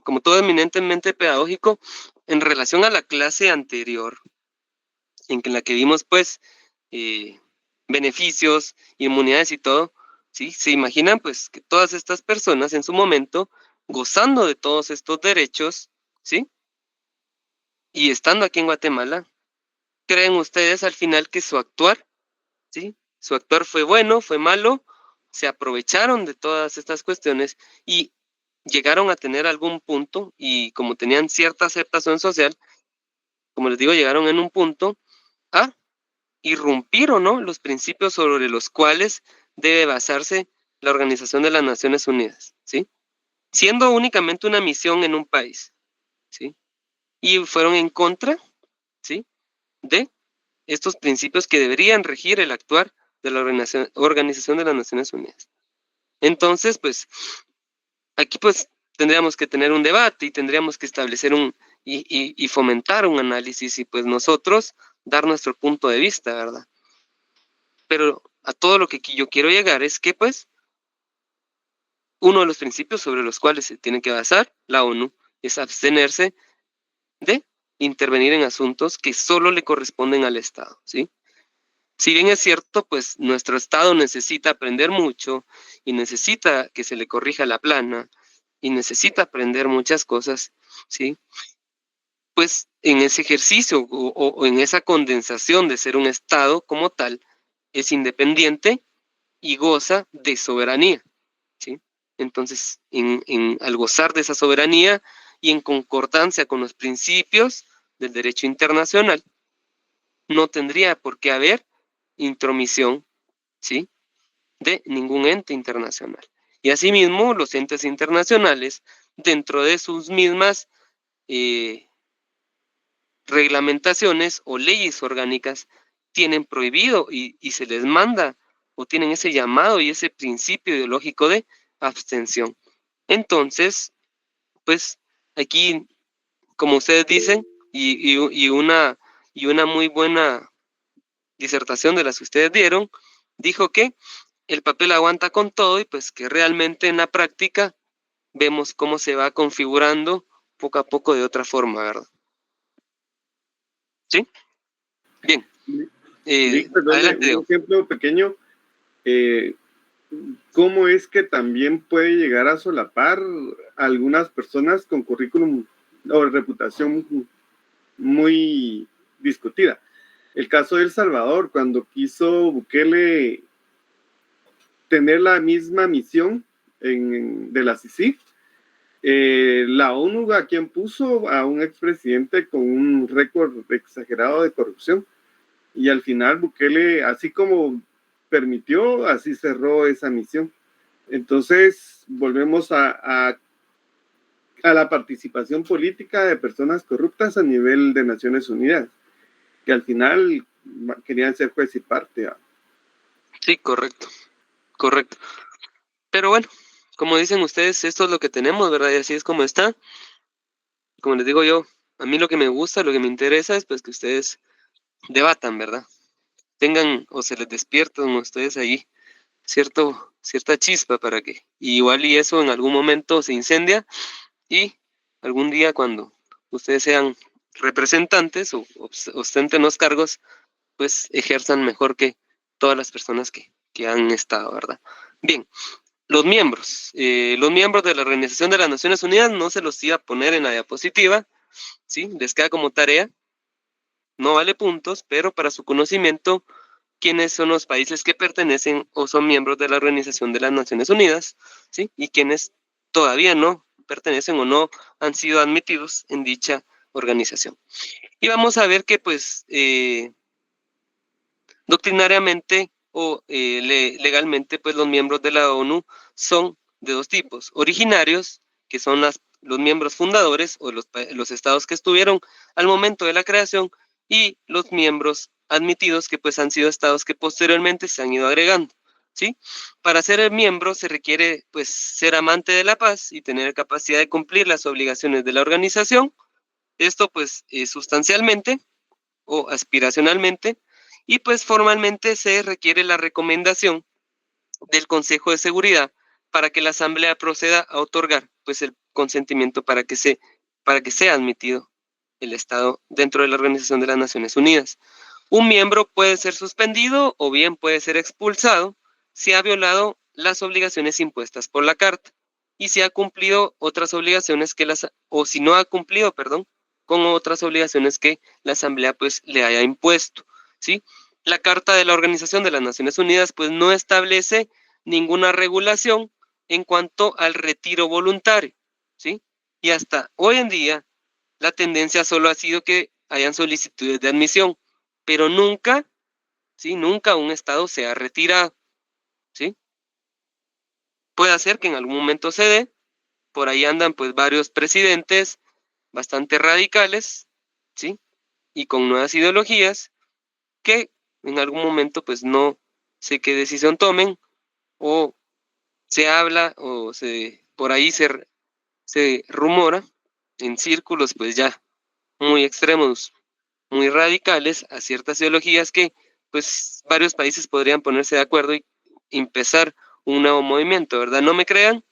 como todo eminentemente pedagógico, en relación a la clase anterior, en la que vimos pues beneficios, inmunidades y todo, ¿sí? Se imaginan pues que todas estas personas en su momento, gozando de todos estos derechos, ¿sí? Y estando aquí en Guatemala, ¿creen ustedes al final que su actuar, ¿sí? Su actuar fue bueno, fue malo? Se aprovecharon de todas estas cuestiones y llegaron a tener algún punto, y como tenían cierta aceptación social, como les digo, llegaron en un punto a irrumpir o no los principios sobre los cuales debe basarse la Organización de las Naciones Unidas, ¿sí? Siendo únicamente una misión en un país, ¿sí? Y fueron en contra, ¿sí? De estos principios que deberían regir el actuar de la Organización de las Naciones Unidas. Entonces, pues, aquí pues tendríamos que tener un debate y tendríamos que establecer y fomentar un análisis, y pues nosotros dar nuestro punto de vista, ¿verdad? Pero a todo lo que yo quiero llegar es que pues uno de los principios sobre los cuales se tiene que basar la ONU es abstenerse de intervenir en asuntos que solo le corresponden al Estado, ¿sí? Si bien es cierto, pues nuestro Estado necesita aprender mucho y necesita que se le corrija la plana y necesita aprender muchas cosas, ¿sí? Pues en ese ejercicio o en esa condensación de ser un Estado como tal, es independiente y goza de soberanía, ¿sí? Entonces, al gozar de esa soberanía y en concordancia con los principios del derecho internacional, no tendría por qué haber intromisión, ¿sí?, de ningún ente internacional. Y asimismo, los entes internacionales, dentro de sus mismas reglamentaciones o leyes orgánicas, tienen prohibido y se les manda o tienen ese llamado y ese principio ideológico de abstención. Entonces, pues aquí, como ustedes dicen, y una muy buena disertación de las que ustedes dieron, dijo que el papel aguanta con todo y pues que realmente en la práctica vemos cómo se va configurando poco a poco de otra forma, ¿verdad? ¿Sí? Bien. Adelante, Un Diego. ejemplo pequeño. ¿Cómo es que también puede llegar a solapar a algunas personas con currículum o reputación muy discutida? El caso de El Salvador, cuando quiso Bukele tener la misma misión de la CICIG, la ONU a quien puso a un expresidente con un récord exagerado de corrupción, y al final Bukele, así como permitió, así cerró esa misión. Entonces volvemos a la participación política de personas corruptas a nivel de Naciones Unidas, que al final querían ser juez y parte. Sí, correcto. Pero bueno, como dicen ustedes, esto es lo que tenemos, ¿verdad? Y así es como está. Como les digo yo, a mí lo que me gusta, lo que me interesa es pues que ustedes debatan, ¿verdad? Tengan o se les despiertan a ustedes ahí cierta chispa para que igual y eso en algún momento se incendia y algún día cuando ustedes sean representantes o ostenten los cargos, pues ejerzan mejor que todas las personas que han estado, ¿verdad? Bien, los miembros de la Organización de las Naciones Unidas, no se los iba a poner en la diapositiva, ¿sí? Les queda como tarea, no vale puntos, pero para su conocimiento, quiénes son los países que pertenecen o son miembros de la Organización de las Naciones Unidas, ¿sí? Y quienes todavía no pertenecen o no han sido admitidos en dicha organización. Y vamos a ver que, pues, doctrinariamente o legalmente, pues los miembros de la ONU son de dos tipos: originarios, que son los miembros fundadores o los estados que estuvieron al momento de la creación, y los miembros admitidos, que pues han sido estados que posteriormente se han ido agregando, ¿sí? Para ser miembro se requiere pues ser amante de la paz y tener capacidad de cumplir las obligaciones de la organización. Esto pues sustancialmente o aspiracionalmente, y pues formalmente se requiere la recomendación del Consejo de Seguridad para que la Asamblea proceda a otorgar pues el consentimiento para que sea admitido el Estado dentro de la Organización de las Naciones Unidas. Un miembro puede ser suspendido o bien puede ser expulsado si ha violado las obligaciones impuestas por la Carta y si ha cumplido otras obligaciones o si no ha cumplido, perdón, con otras obligaciones que la Asamblea pues le haya impuesto, ¿sí? La Carta de la Organización de las Naciones Unidas pues no establece ninguna regulación en cuanto al retiro voluntario, ¿sí? Y hasta hoy en día la tendencia solo ha sido que hayan solicitudes de admisión, pero nunca, ¿sí? Nunca un Estado se ha retirado, ¿sí? Puede ser que en algún momento se dé, por ahí andan pues varios presidentes bastante radicales, ¿sí? Y con nuevas ideologías que en algún momento pues no sé qué decisión tomen, o se habla o por ahí se rumora en círculos pues ya muy extremos, muy radicales a ciertas ideologías que pues varios países podrían ponerse de acuerdo y empezar un nuevo movimiento, ¿verdad? No me crean,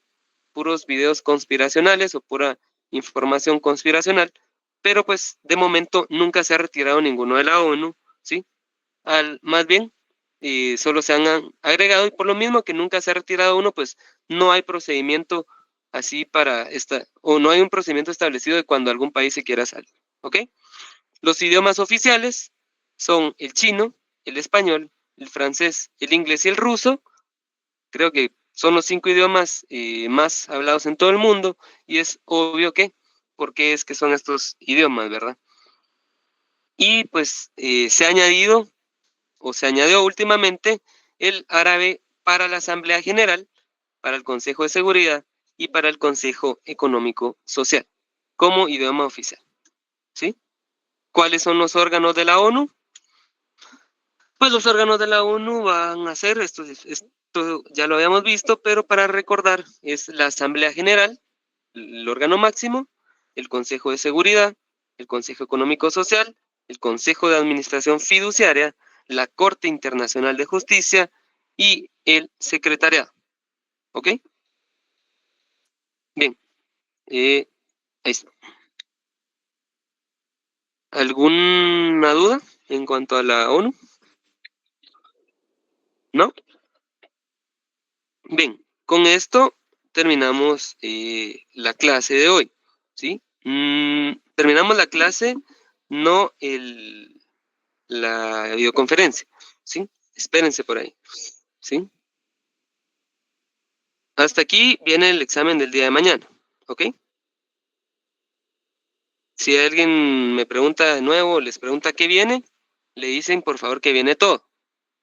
puros videos conspiracionales o pura información conspiracional, pero pues de momento nunca se ha retirado ninguno de la ONU, ¿sí? Más bien, solo se han agregado, y por lo mismo que nunca se ha retirado uno, pues no hay procedimiento así o no hay un procedimiento establecido de cuando algún país se quiera salir, ¿ok? Los idiomas oficiales son el chino, el español, el francés, el inglés y el ruso. Creo que son los 5 idiomas más hablados en todo el mundo, y es obvio que, porque es que son estos idiomas, ¿verdad? Y pues se añadió últimamente el árabe para la Asamblea General, para el Consejo de Seguridad y para el Consejo Económico Social, como idioma oficial, ¿sí? ¿Cuáles son los órganos de la ONU? Pues los órganos de la ONU van a ser, esto ya lo habíamos visto, pero para recordar, es la Asamblea General, el órgano máximo, el Consejo de Seguridad, el Consejo Económico Social, el Consejo de Administración Fiduciaria, la Corte Internacional de Justicia y el Secretariado. ¿Ok? Bien. Ahí está. ¿Alguna duda en cuanto a la ONU? ¿No? Bien, con esto terminamos la clase de hoy, ¿sí? Terminamos la clase, no la videoconferencia, ¿sí? Espérense por ahí, ¿sí? Hasta aquí viene el examen del día de mañana, ¿ok? Si alguien me pregunta de nuevo, les pregunta qué viene, le dicen por favor que viene todo,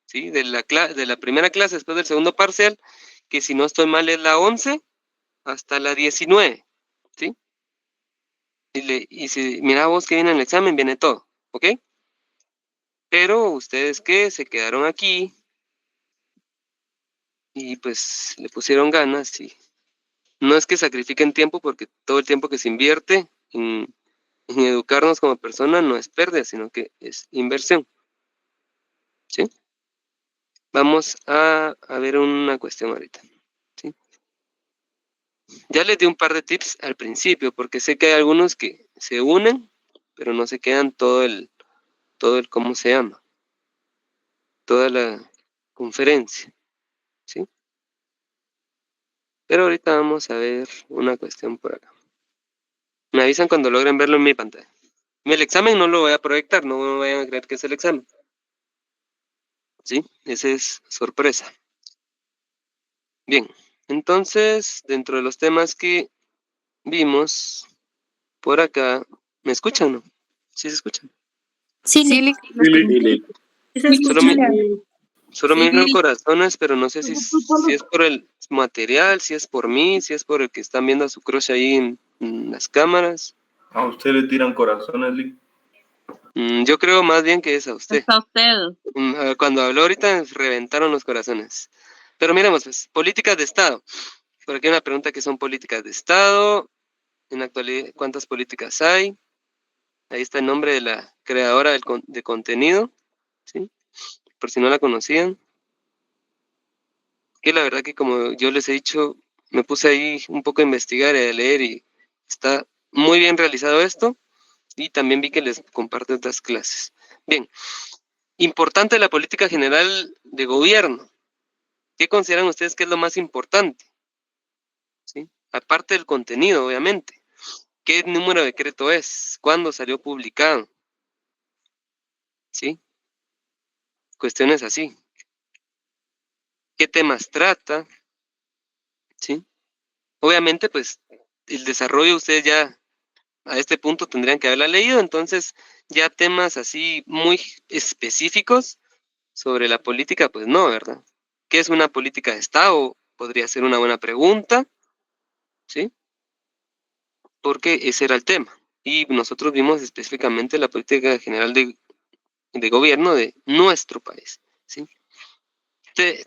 ¿sí? De la primera clase después del segundo parcial, que si no estoy mal es la 11 hasta la 19, ¿sí? Y si mira vos que viene el examen, viene todo, ¿ok? Pero ustedes que se quedaron aquí y pues le pusieron ganas, y no es que sacrifiquen tiempo, porque todo el tiempo que se invierte en educarnos como persona no es pérdida, sino que es inversión, ¿sí? Vamos a ver una cuestión ahorita, ¿sí? Ya les di un par de tips al principio, porque sé que hay algunos que se unen, pero no se quedan todo el ¿cómo se llama? Toda la conferencia, ¿sí? Pero ahorita vamos a ver una cuestión por acá. Me avisan cuando logren verlo en mi pantalla. El examen no lo voy a proyectar, no vayan a creer que es el examen, ¿sí? Esa es sorpresa. Bien, entonces, dentro de los temas que vimos por acá, ¿me escuchan o no? ¿Sí se escuchan? Sí, Solo miro corazones, pero no sé si es por el material, si es por mí, si es por el que están viendo a su crush ahí en las cámaras. A usted le tiran corazones, Lee. Yo creo más bien que es a usted. Está usted. Cuando habló ahorita, reventaron los corazones. Pero miremos, pues, políticas de Estado. Por aquí hay una pregunta que son políticas de Estado. En la actualidad, ¿cuántas políticas hay? Ahí está el nombre de la creadora de contenido, ¿sí? Por si no la conocían. Que la verdad que, como yo les he dicho, me puse ahí un poco a investigar y a leer, y está muy bien realizado esto, y también vi que les comparto otras clases. Bien, importante la política general de gobierno. ¿Qué consideran ustedes que es lo más importante? ¿Sí? Aparte del contenido, obviamente. ¿Qué número de decreto es? ¿Cuándo salió publicado? ¿Sí? Cuestiones así. ¿Qué temas trata? ¿Sí? Obviamente, pues, el desarrollo ustedes ya a este punto tendrían que haberla leído, entonces ya temas así muy específicos sobre la política, pues no, ¿verdad? ¿Qué es una política de Estado? Podría ser una buena pregunta, ¿sí? Porque ese era el tema. Y nosotros vimos específicamente la política general de gobierno de nuestro país, ¿sí?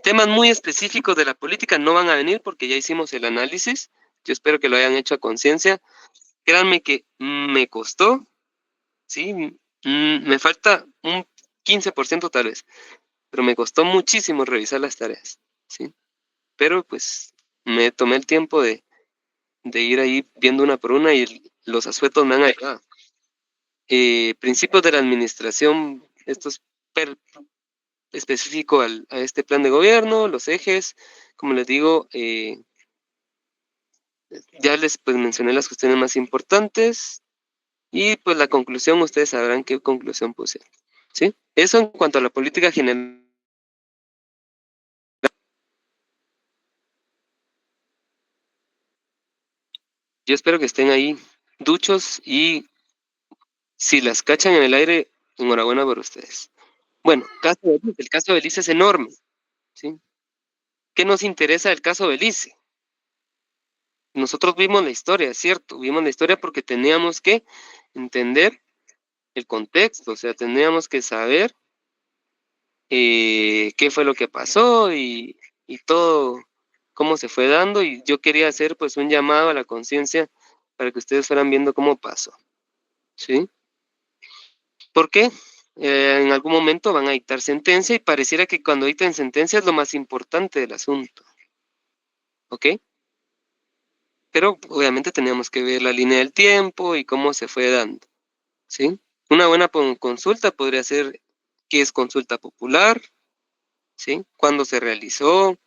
Temas muy específicos de la política no van a venir porque ya hicimos el análisis. Yo espero que lo hayan hecho a conciencia. Créanme que me costó, ¿sí? Me falta un 15% tal vez, pero me costó muchísimo revisar las tareas, ¿sí? Pero pues me tomé el tiempo de de ir ahí viendo una por una y los asuetos me han ayudado. Principios de la administración, esto es específico a este plan de gobierno, los ejes, como les digo, ya les pues, mencioné las cuestiones más importantes y pues la conclusión, ustedes sabrán qué conclusión puse, ¿sí? Eso en cuanto a la política general. Yo espero que estén ahí duchos y si las cachan en el aire, enhorabuena por ustedes. Bueno, el caso de Belice es enorme, ¿sí? ¿Qué nos interesa del caso de Belice? Nosotros vimos la historia, es cierto, vimos la historia porque teníamos que entender el contexto, o sea, teníamos que saber qué fue lo que pasó y todo, cómo se fue dando, y yo quería hacer pues un llamado a la conciencia para que ustedes fueran viendo cómo pasó, ¿sí? ¿Por qué? En algún momento van a dictar sentencia y pareciera que cuando dicten sentencia es lo más importante del asunto, ¿ok? Pero obviamente teníamos que ver la línea del tiempo y cómo se fue dando, ¿sí? Una buena consulta podría ser qué es consulta popular, ¿sí? ¿Cuándo se realizó?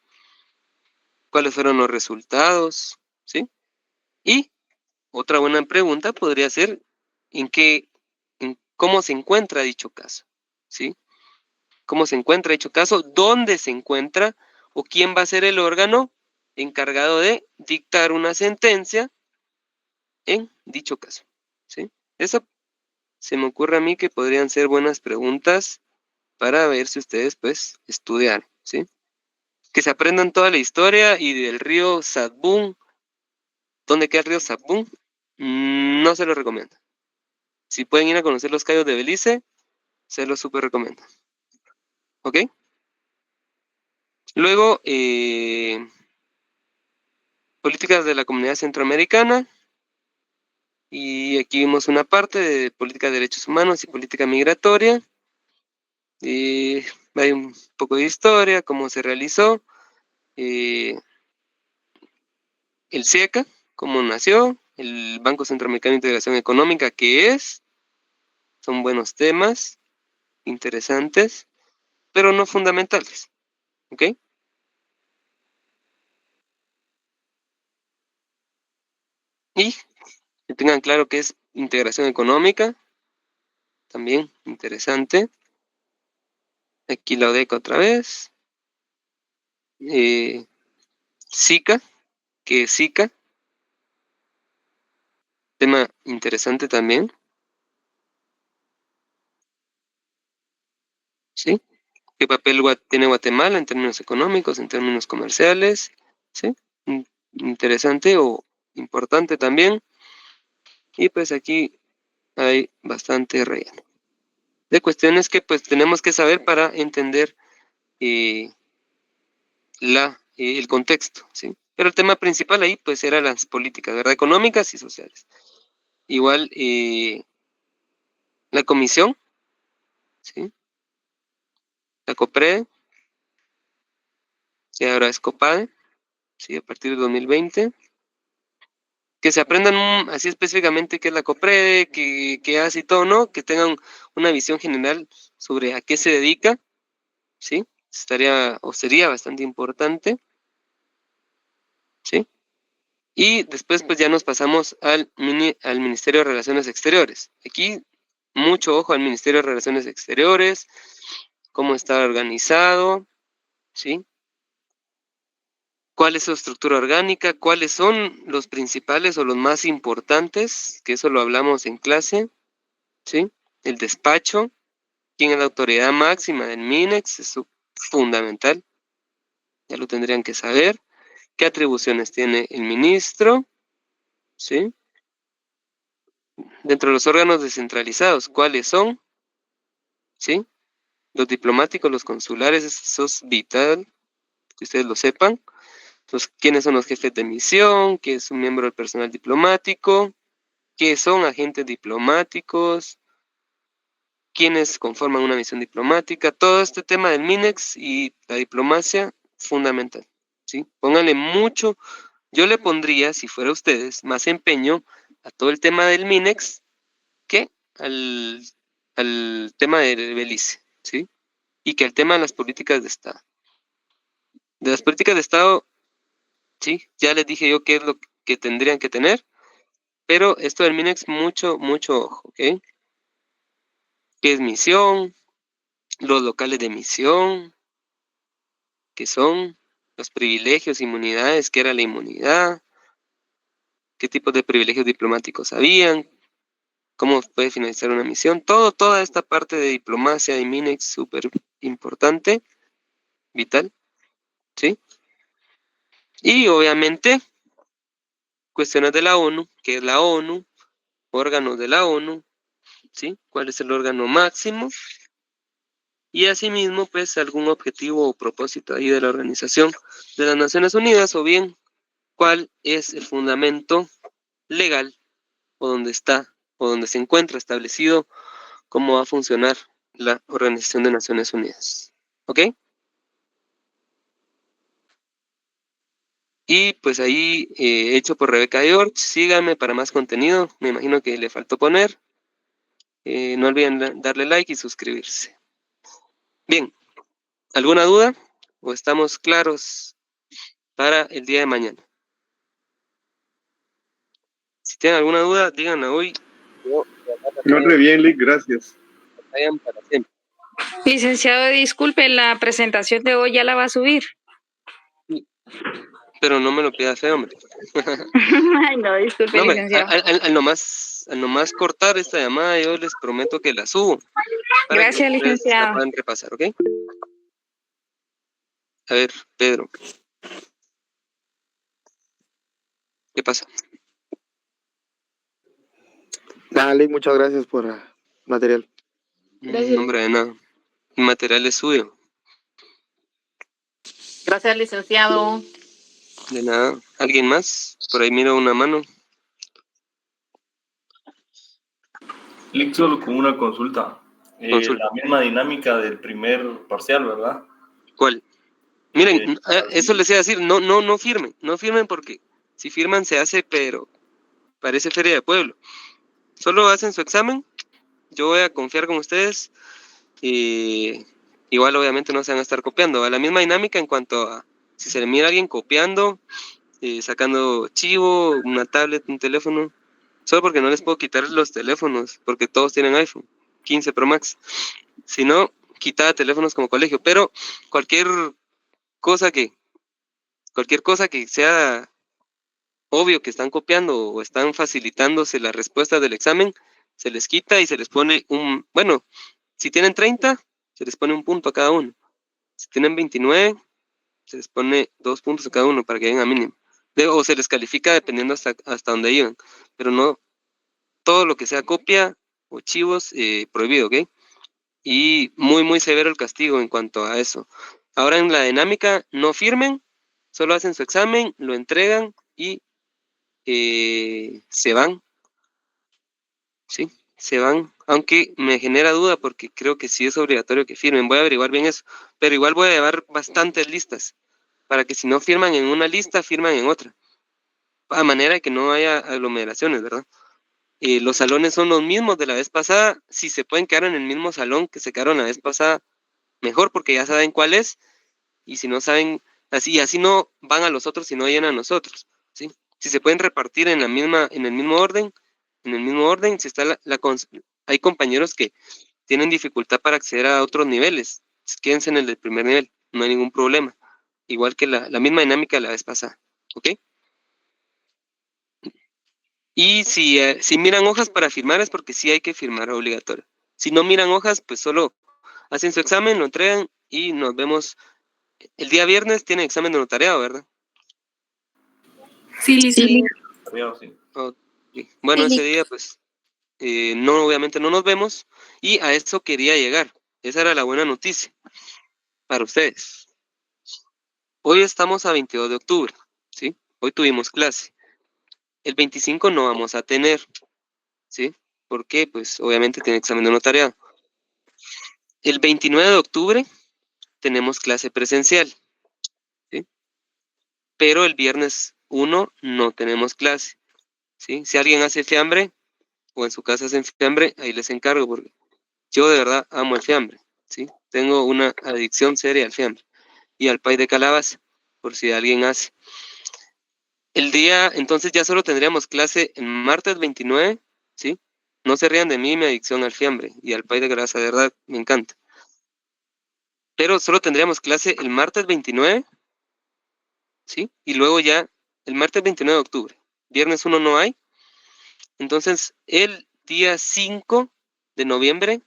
¿Cuáles fueron los resultados? ¿Sí? Y otra buena pregunta podría ser en cómo se encuentra dicho caso, ¿sí? ¿Cómo se encuentra dicho caso? ¿Dónde se encuentra? ¿O quién va a ser el órgano encargado de dictar una sentencia en dicho caso? ¿Sí? Eso se me ocurre a mí que podrían ser buenas preguntas para ver si ustedes, pues, estudian, ¿sí? Que se aprendan toda la historia y del río Sadbún. ¿Dónde queda el río Sadbún? No se lo recomiendo. Si pueden ir a conocer los cayos de Belice, se los súper recomiendo. ¿Ok? Luego, políticas de la Comunidad Centroamericana. Y aquí vimos una parte de política de derechos humanos y política migratoria. Y hay un poco de historia, cómo se realizó. El CIECA, cómo nació. El Banco Centroamericano de Integración Económica, ¿qué es? Son buenos temas, interesantes, pero no fundamentales. ¿Ok? Y que tengan claro que es integración económica, también interesante. Aquí la ODECA otra vez. SICA, que es SICA, tema interesante también. ¿Sí? ¿Qué papel tiene Guatemala en términos económicos, en términos comerciales? ¿Sí? Interesante o importante también. Y pues aquí hay bastante relleno de cuestiones que pues tenemos que saber para entender el contexto, ¿sí? Pero el tema principal ahí pues era las políticas, ¿verdad? Económicas y sociales. Igual la comisión, ¿sí? La COPRED, que ahora es COPADE, ¿sí? A partir de 2020. Que se aprendan así específicamente qué es la COPRED, qué hace y todo, ¿no? Que tengan una visión general sobre a qué se dedica, ¿sí? Estaría o sería bastante importante, ¿sí? Y después pues ya nos pasamos al Ministerio de Relaciones Exteriores. Aquí mucho ojo al Ministerio de Relaciones Exteriores, cómo está organizado, ¿sí? ¿Cuál es su estructura orgánica? ¿Cuáles son los principales o los más importantes? Que eso lo hablamos en clase, ¿sí? El despacho, quién es la autoridad máxima del MINEX, eso es fundamental, ya lo tendrían que saber. ¿Qué atribuciones tiene el ministro? ¿Sí? Dentro de los órganos descentralizados, ¿cuáles son? ¿Sí? Los diplomáticos, los consulares, eso es vital, que ustedes lo sepan. Entonces, ¿quiénes son los jefes de misión? ¿Qué es un miembro del personal diplomático? ¿Qué son agentes diplomáticos? ¿Quiénes conforman una misión diplomática? Todo este tema del MINEX y la diplomacia, fundamental, ¿sí? Pónganle mucho Yo le pondría, si fuera ustedes, más empeño a todo el tema del MINEX que al tema del Belice, ¿sí? Y que al tema de las políticas de Estado. De las políticas de Estado, sí, ya les dije yo qué es lo que tendrían que tener, pero esto del MINEX, mucho ojo, ¿ok? ¿Qué es misión? Los locales de misión, que son los privilegios, inmunidades, qué era la inmunidad, qué tipos de privilegios diplomáticos habían, cómo puede finalizar una misión, toda esta parte de diplomacia de MINEX, súper importante, vital, ¿sí? Y obviamente, cuestiones de la ONU, qué es la ONU, órganos de la ONU, ¿sí? ¿Cuál es el órgano máximo? Y asimismo, pues, algún objetivo o propósito ahí de la Organización de las Naciones Unidas, o bien, cuál es el fundamento legal, o donde está, o donde se encuentra establecido cómo va a funcionar la Organización de Naciones Unidas. ¿Ok? Y pues ahí, hecho por Rebeca George, síganme para más contenido, me imagino que le faltó poner. No olviden darle like y suscribirse. Bien, ¿alguna duda? ¿O estamos claros para el día de mañana? Si tienen alguna duda, díganla hoy. No, re bien, Lick, gracias. Vayan para siempre. Licenciado, disculpe, la presentación de hoy ya la va a subir. Pero no me lo pida feo, hombre. Ay, no, disculpe, No, hombre, licenciado. al nomás cortar esta llamada, yo les prometo que la subo. Para Gracias, que ustedes la licenciado. puedan repasar, ¿ok? A ver, Pedro. ¿Qué pasa? Dale, muchas gracias por el material. Gracias. Hombre, de nada. El material es suyo. Gracias, licenciado. De nada. ¿Alguien más? Por ahí miro una mano. Lick, solo con una consulta. Consulta. La misma dinámica del primer parcial, ¿verdad? ¿Cuál? Miren, eso les iba a decir, no firmen porque si firman se hace, pero parece feria de pueblo. Solo hacen su examen, yo voy a confiar con ustedes y igual obviamente no se van a estar copiando. A la misma dinámica en cuanto a si se le mira a alguien copiando, sacando chivo, una tablet, un teléfono, solo porque no les puedo quitar los teléfonos, porque todos tienen iPhone 15 Pro Max. Si no, quitaba teléfonos como colegio, pero cualquier cosa que sea obvio que están copiando o están facilitándose las respuestas del examen, se les quita y se les pone bueno, si tienen 30, se les pone un punto a cada uno. Si tienen 29, se les pone 2 puntos a cada uno para que lleguen a mínimo. O se les califica dependiendo hasta dónde iban, pero no todo lo que sea copia o chivos, prohibido, ¿ok? Y muy severo el castigo en cuanto a eso. Ahora en la dinámica, no firmen, solo hacen su examen, lo entregan y se van, ¿sí? Se van, aunque me genera duda porque creo que sí es obligatorio que firmen. Voy a averiguar bien eso, pero igual voy a llevar bastantes listas para que si no firman en una lista, firman en otra, a manera de que no haya aglomeraciones, ¿verdad? Los salones son los mismos de la vez pasada. Si se pueden quedar en el mismo salón que se quedaron la vez pasada, mejor porque ya saben cuál es. Y si no saben, así no van a los otros y no llenan a nosotros, ¿sí? Si se pueden repartir en el mismo orden, si está hay compañeros que tienen dificultad para acceder a otros niveles, quédense en el del primer nivel, no hay ningún problema. Igual que la misma dinámica de la vez pasada, ¿ok? Y si miran hojas para firmar es porque sí hay que firmar obligatorio. Si no miran hojas, pues solo hacen su examen, lo entregan y nos vemos. El día viernes tienen examen de notariado, ¿verdad? Sí, licenciado. Sí. Okay. Bueno, ese día pues obviamente no nos vemos y a eso quería llegar. Esa era la buena noticia para ustedes. Hoy estamos a 22 de octubre, ¿sí? Hoy tuvimos clase. El 25 no vamos a tener, ¿sí? Porque pues obviamente tiene examen de notariado. El 29 de octubre tenemos clase presencial, ¿sí? Pero el viernes 1 no tenemos clase, ¿sí? Si alguien hace fiambre o en su casa hacen fiambre, ahí les encargo porque yo de verdad amo el fiambre, ¿sí? Tengo una adicción seria al fiambre y al pay de calabaza, por si alguien hace. El día, entonces ya solo tendríamos clase el martes 29, ¿sí? No se rían de mí, mi adicción al fiambre y al pay de calabaza, de verdad, me encanta. Pero solo tendríamos clase el martes 29, ¿sí? Y luego ya el martes 29 de octubre. Viernes 1 no hay. Entonces, el día 5 de noviembre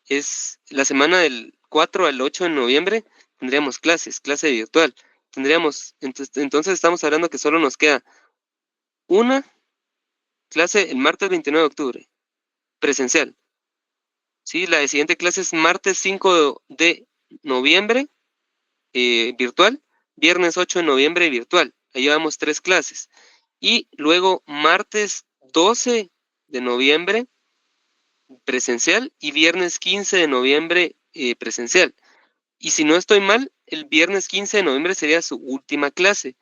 es la semana del 4 al 8 de noviembre, tendríamos clase virtual. Entonces estamos hablando que solo nos queda una clase el martes 29 de octubre, presencial. Sí, la siguiente clase es martes 5 de noviembre, virtual, viernes 8 de noviembre, virtual. Ahí llevamos 3 clases. Y luego martes 12 de noviembre, presencial, y viernes 15 de noviembre, presencial. Y si no estoy mal, el viernes 15 de noviembre sería su última clase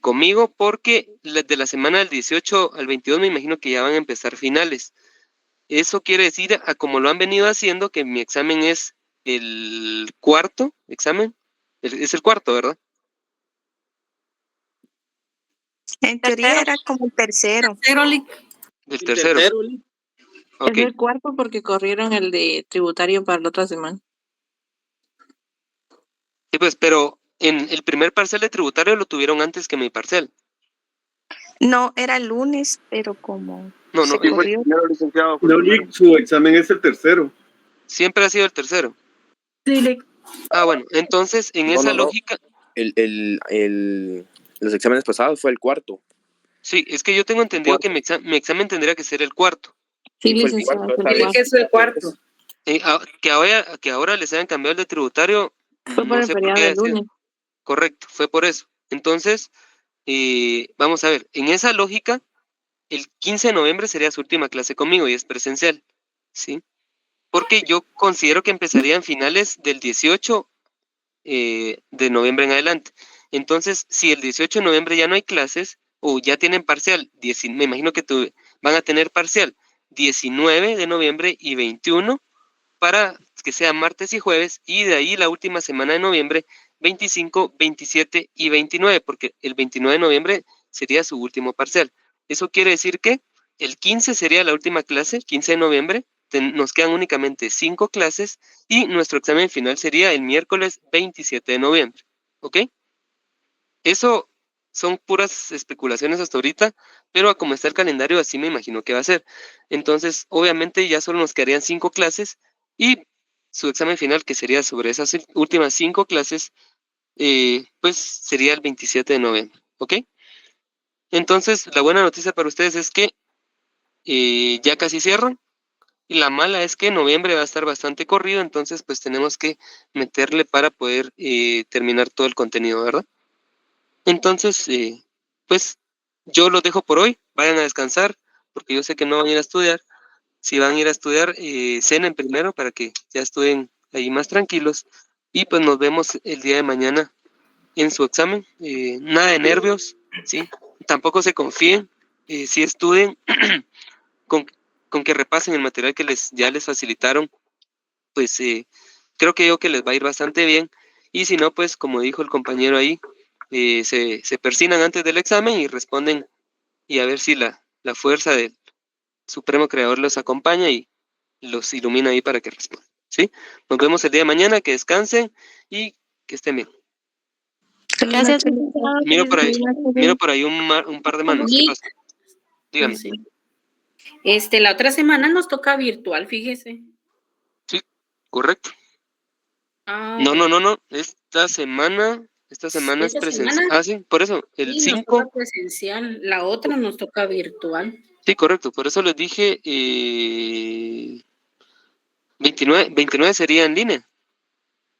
conmigo, porque de la semana del 18 al 22 me imagino que ya van a empezar finales. Eso quiere decir, a como lo han venido haciendo, que mi examen es el cuarto examen. Es el cuarto, ¿verdad? En teoría era como el tercero. El tercero. Ok. Es el cuarto porque corrieron el de tributario para la otra semana. Sí, pues, pero en el primer parcial de tributario lo tuvieron antes que mi parcial. No, era el lunes, pero como No, se Sí, fue corrió. el primero, licenciado. No, Lick, su examen es el tercero. Siempre ha sido el tercero. Sí, Lick. Ah, bueno, entonces en esa lógica. Los exámenes pasados fue el cuarto. Sí, es que yo tengo entendido que mi examen tendría que ser el cuarto. Sí, licenciado. Es el cuarto. Que ahora les hayan cambiado el de tributario, Fue por no el sé por feriado qué del haya sido. lunes. Correcto, fue por eso. Entonces, vamos a ver, en esa lógica, el 15 de noviembre sería su última clase conmigo y es presencial, ¿sí? Porque yo considero que empezarían finales del 18 de noviembre en adelante. Entonces, si el 18 de noviembre ya no hay clases, o ya tienen parcial, me imagino que van a tener parcial 19 de noviembre y 21, para que sea martes y jueves, y de ahí la última semana de noviembre, 25, 27 y 29, porque el 29 de noviembre sería su último parcial. Eso quiere decir que el 15 sería la última clase, 15 de noviembre, nos quedan únicamente 5 clases, y nuestro examen final sería el miércoles 27 de noviembre, ¿ok? Eso son puras especulaciones hasta ahorita, pero a como está el calendario, así me imagino que va a ser. Entonces, obviamente ya solo nos quedarían 5 clases, y su examen final, que sería sobre esas últimas 5 clases, pues sería el 27 de noviembre, ¿ok? Entonces, la buena noticia para ustedes es que ya casi cierran, y la mala es que noviembre va a estar bastante corrido, entonces pues tenemos que meterle para poder terminar todo el contenido, ¿verdad? Entonces, pues yo los dejo por hoy, vayan a descansar, porque yo sé que no van a ir a estudiar. Si van a ir a estudiar, cenen primero para que ya estudien ahí más tranquilos, y pues nos vemos el día de mañana en su examen. Nada de nervios, ¿sí? Tampoco se confíen, si estudien, con que repasen el material que ya les facilitaron, pues creo que les va a ir bastante bien. Y si no, pues como dijo el compañero ahí, se persignan antes del examen y responden, y a ver si la fuerza del Supremo Creador los acompaña y los ilumina ahí para que respondan, ¿sí? Nos vemos el día de mañana, que descansen y que estén bien. Gracias. Miro por ahí un par de manos. ¿Qué pasa? Dígame. Sí. La otra semana nos toca virtual, fíjese. Sí, correcto. Ah, No. Esta semana es presencial. Ah, sí, por eso, el sí, 5. nos toca presencial, la otra nos toca virtual. Sí, correcto, por eso les dije 29 sería en línea.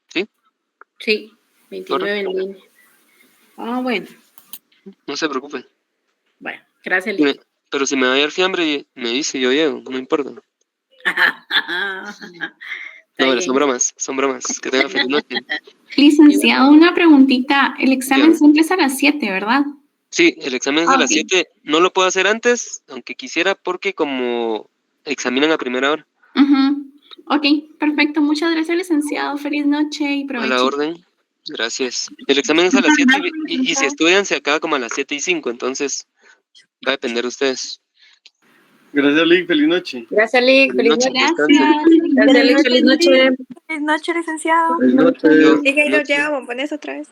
¿Sí? Sí, 29 en línea. Ah, bueno. No se preocupen. Bueno, gracias, Lili. Pero si me va a dar fiambre, me dice, yo llego, no importa. No, son bromas. Que tengan feliz noche. Licenciado, una preguntita. El examen siempre es a las 7, ¿verdad? Sí, el examen es a las Ok. 7. No lo puedo hacer antes, aunque quisiera, porque como examinan a primera hora. Ujú. Ok, perfecto. Muchas gracias, licenciado. Feliz noche y A la provecho. orden. Gracias. El examen es a las 7 y si estudian se acaba como a las 7:05, entonces va a depender de ustedes. Gracias, Lick. Feliz noche. Gracias, Lick. Feliz Feliz noche, noche. descansen. Gracias, Lick. Feliz noche. Feliz noche, licenciado. Feliz noche. Yo- Diga, y noche. nos lleva bombones otra vez.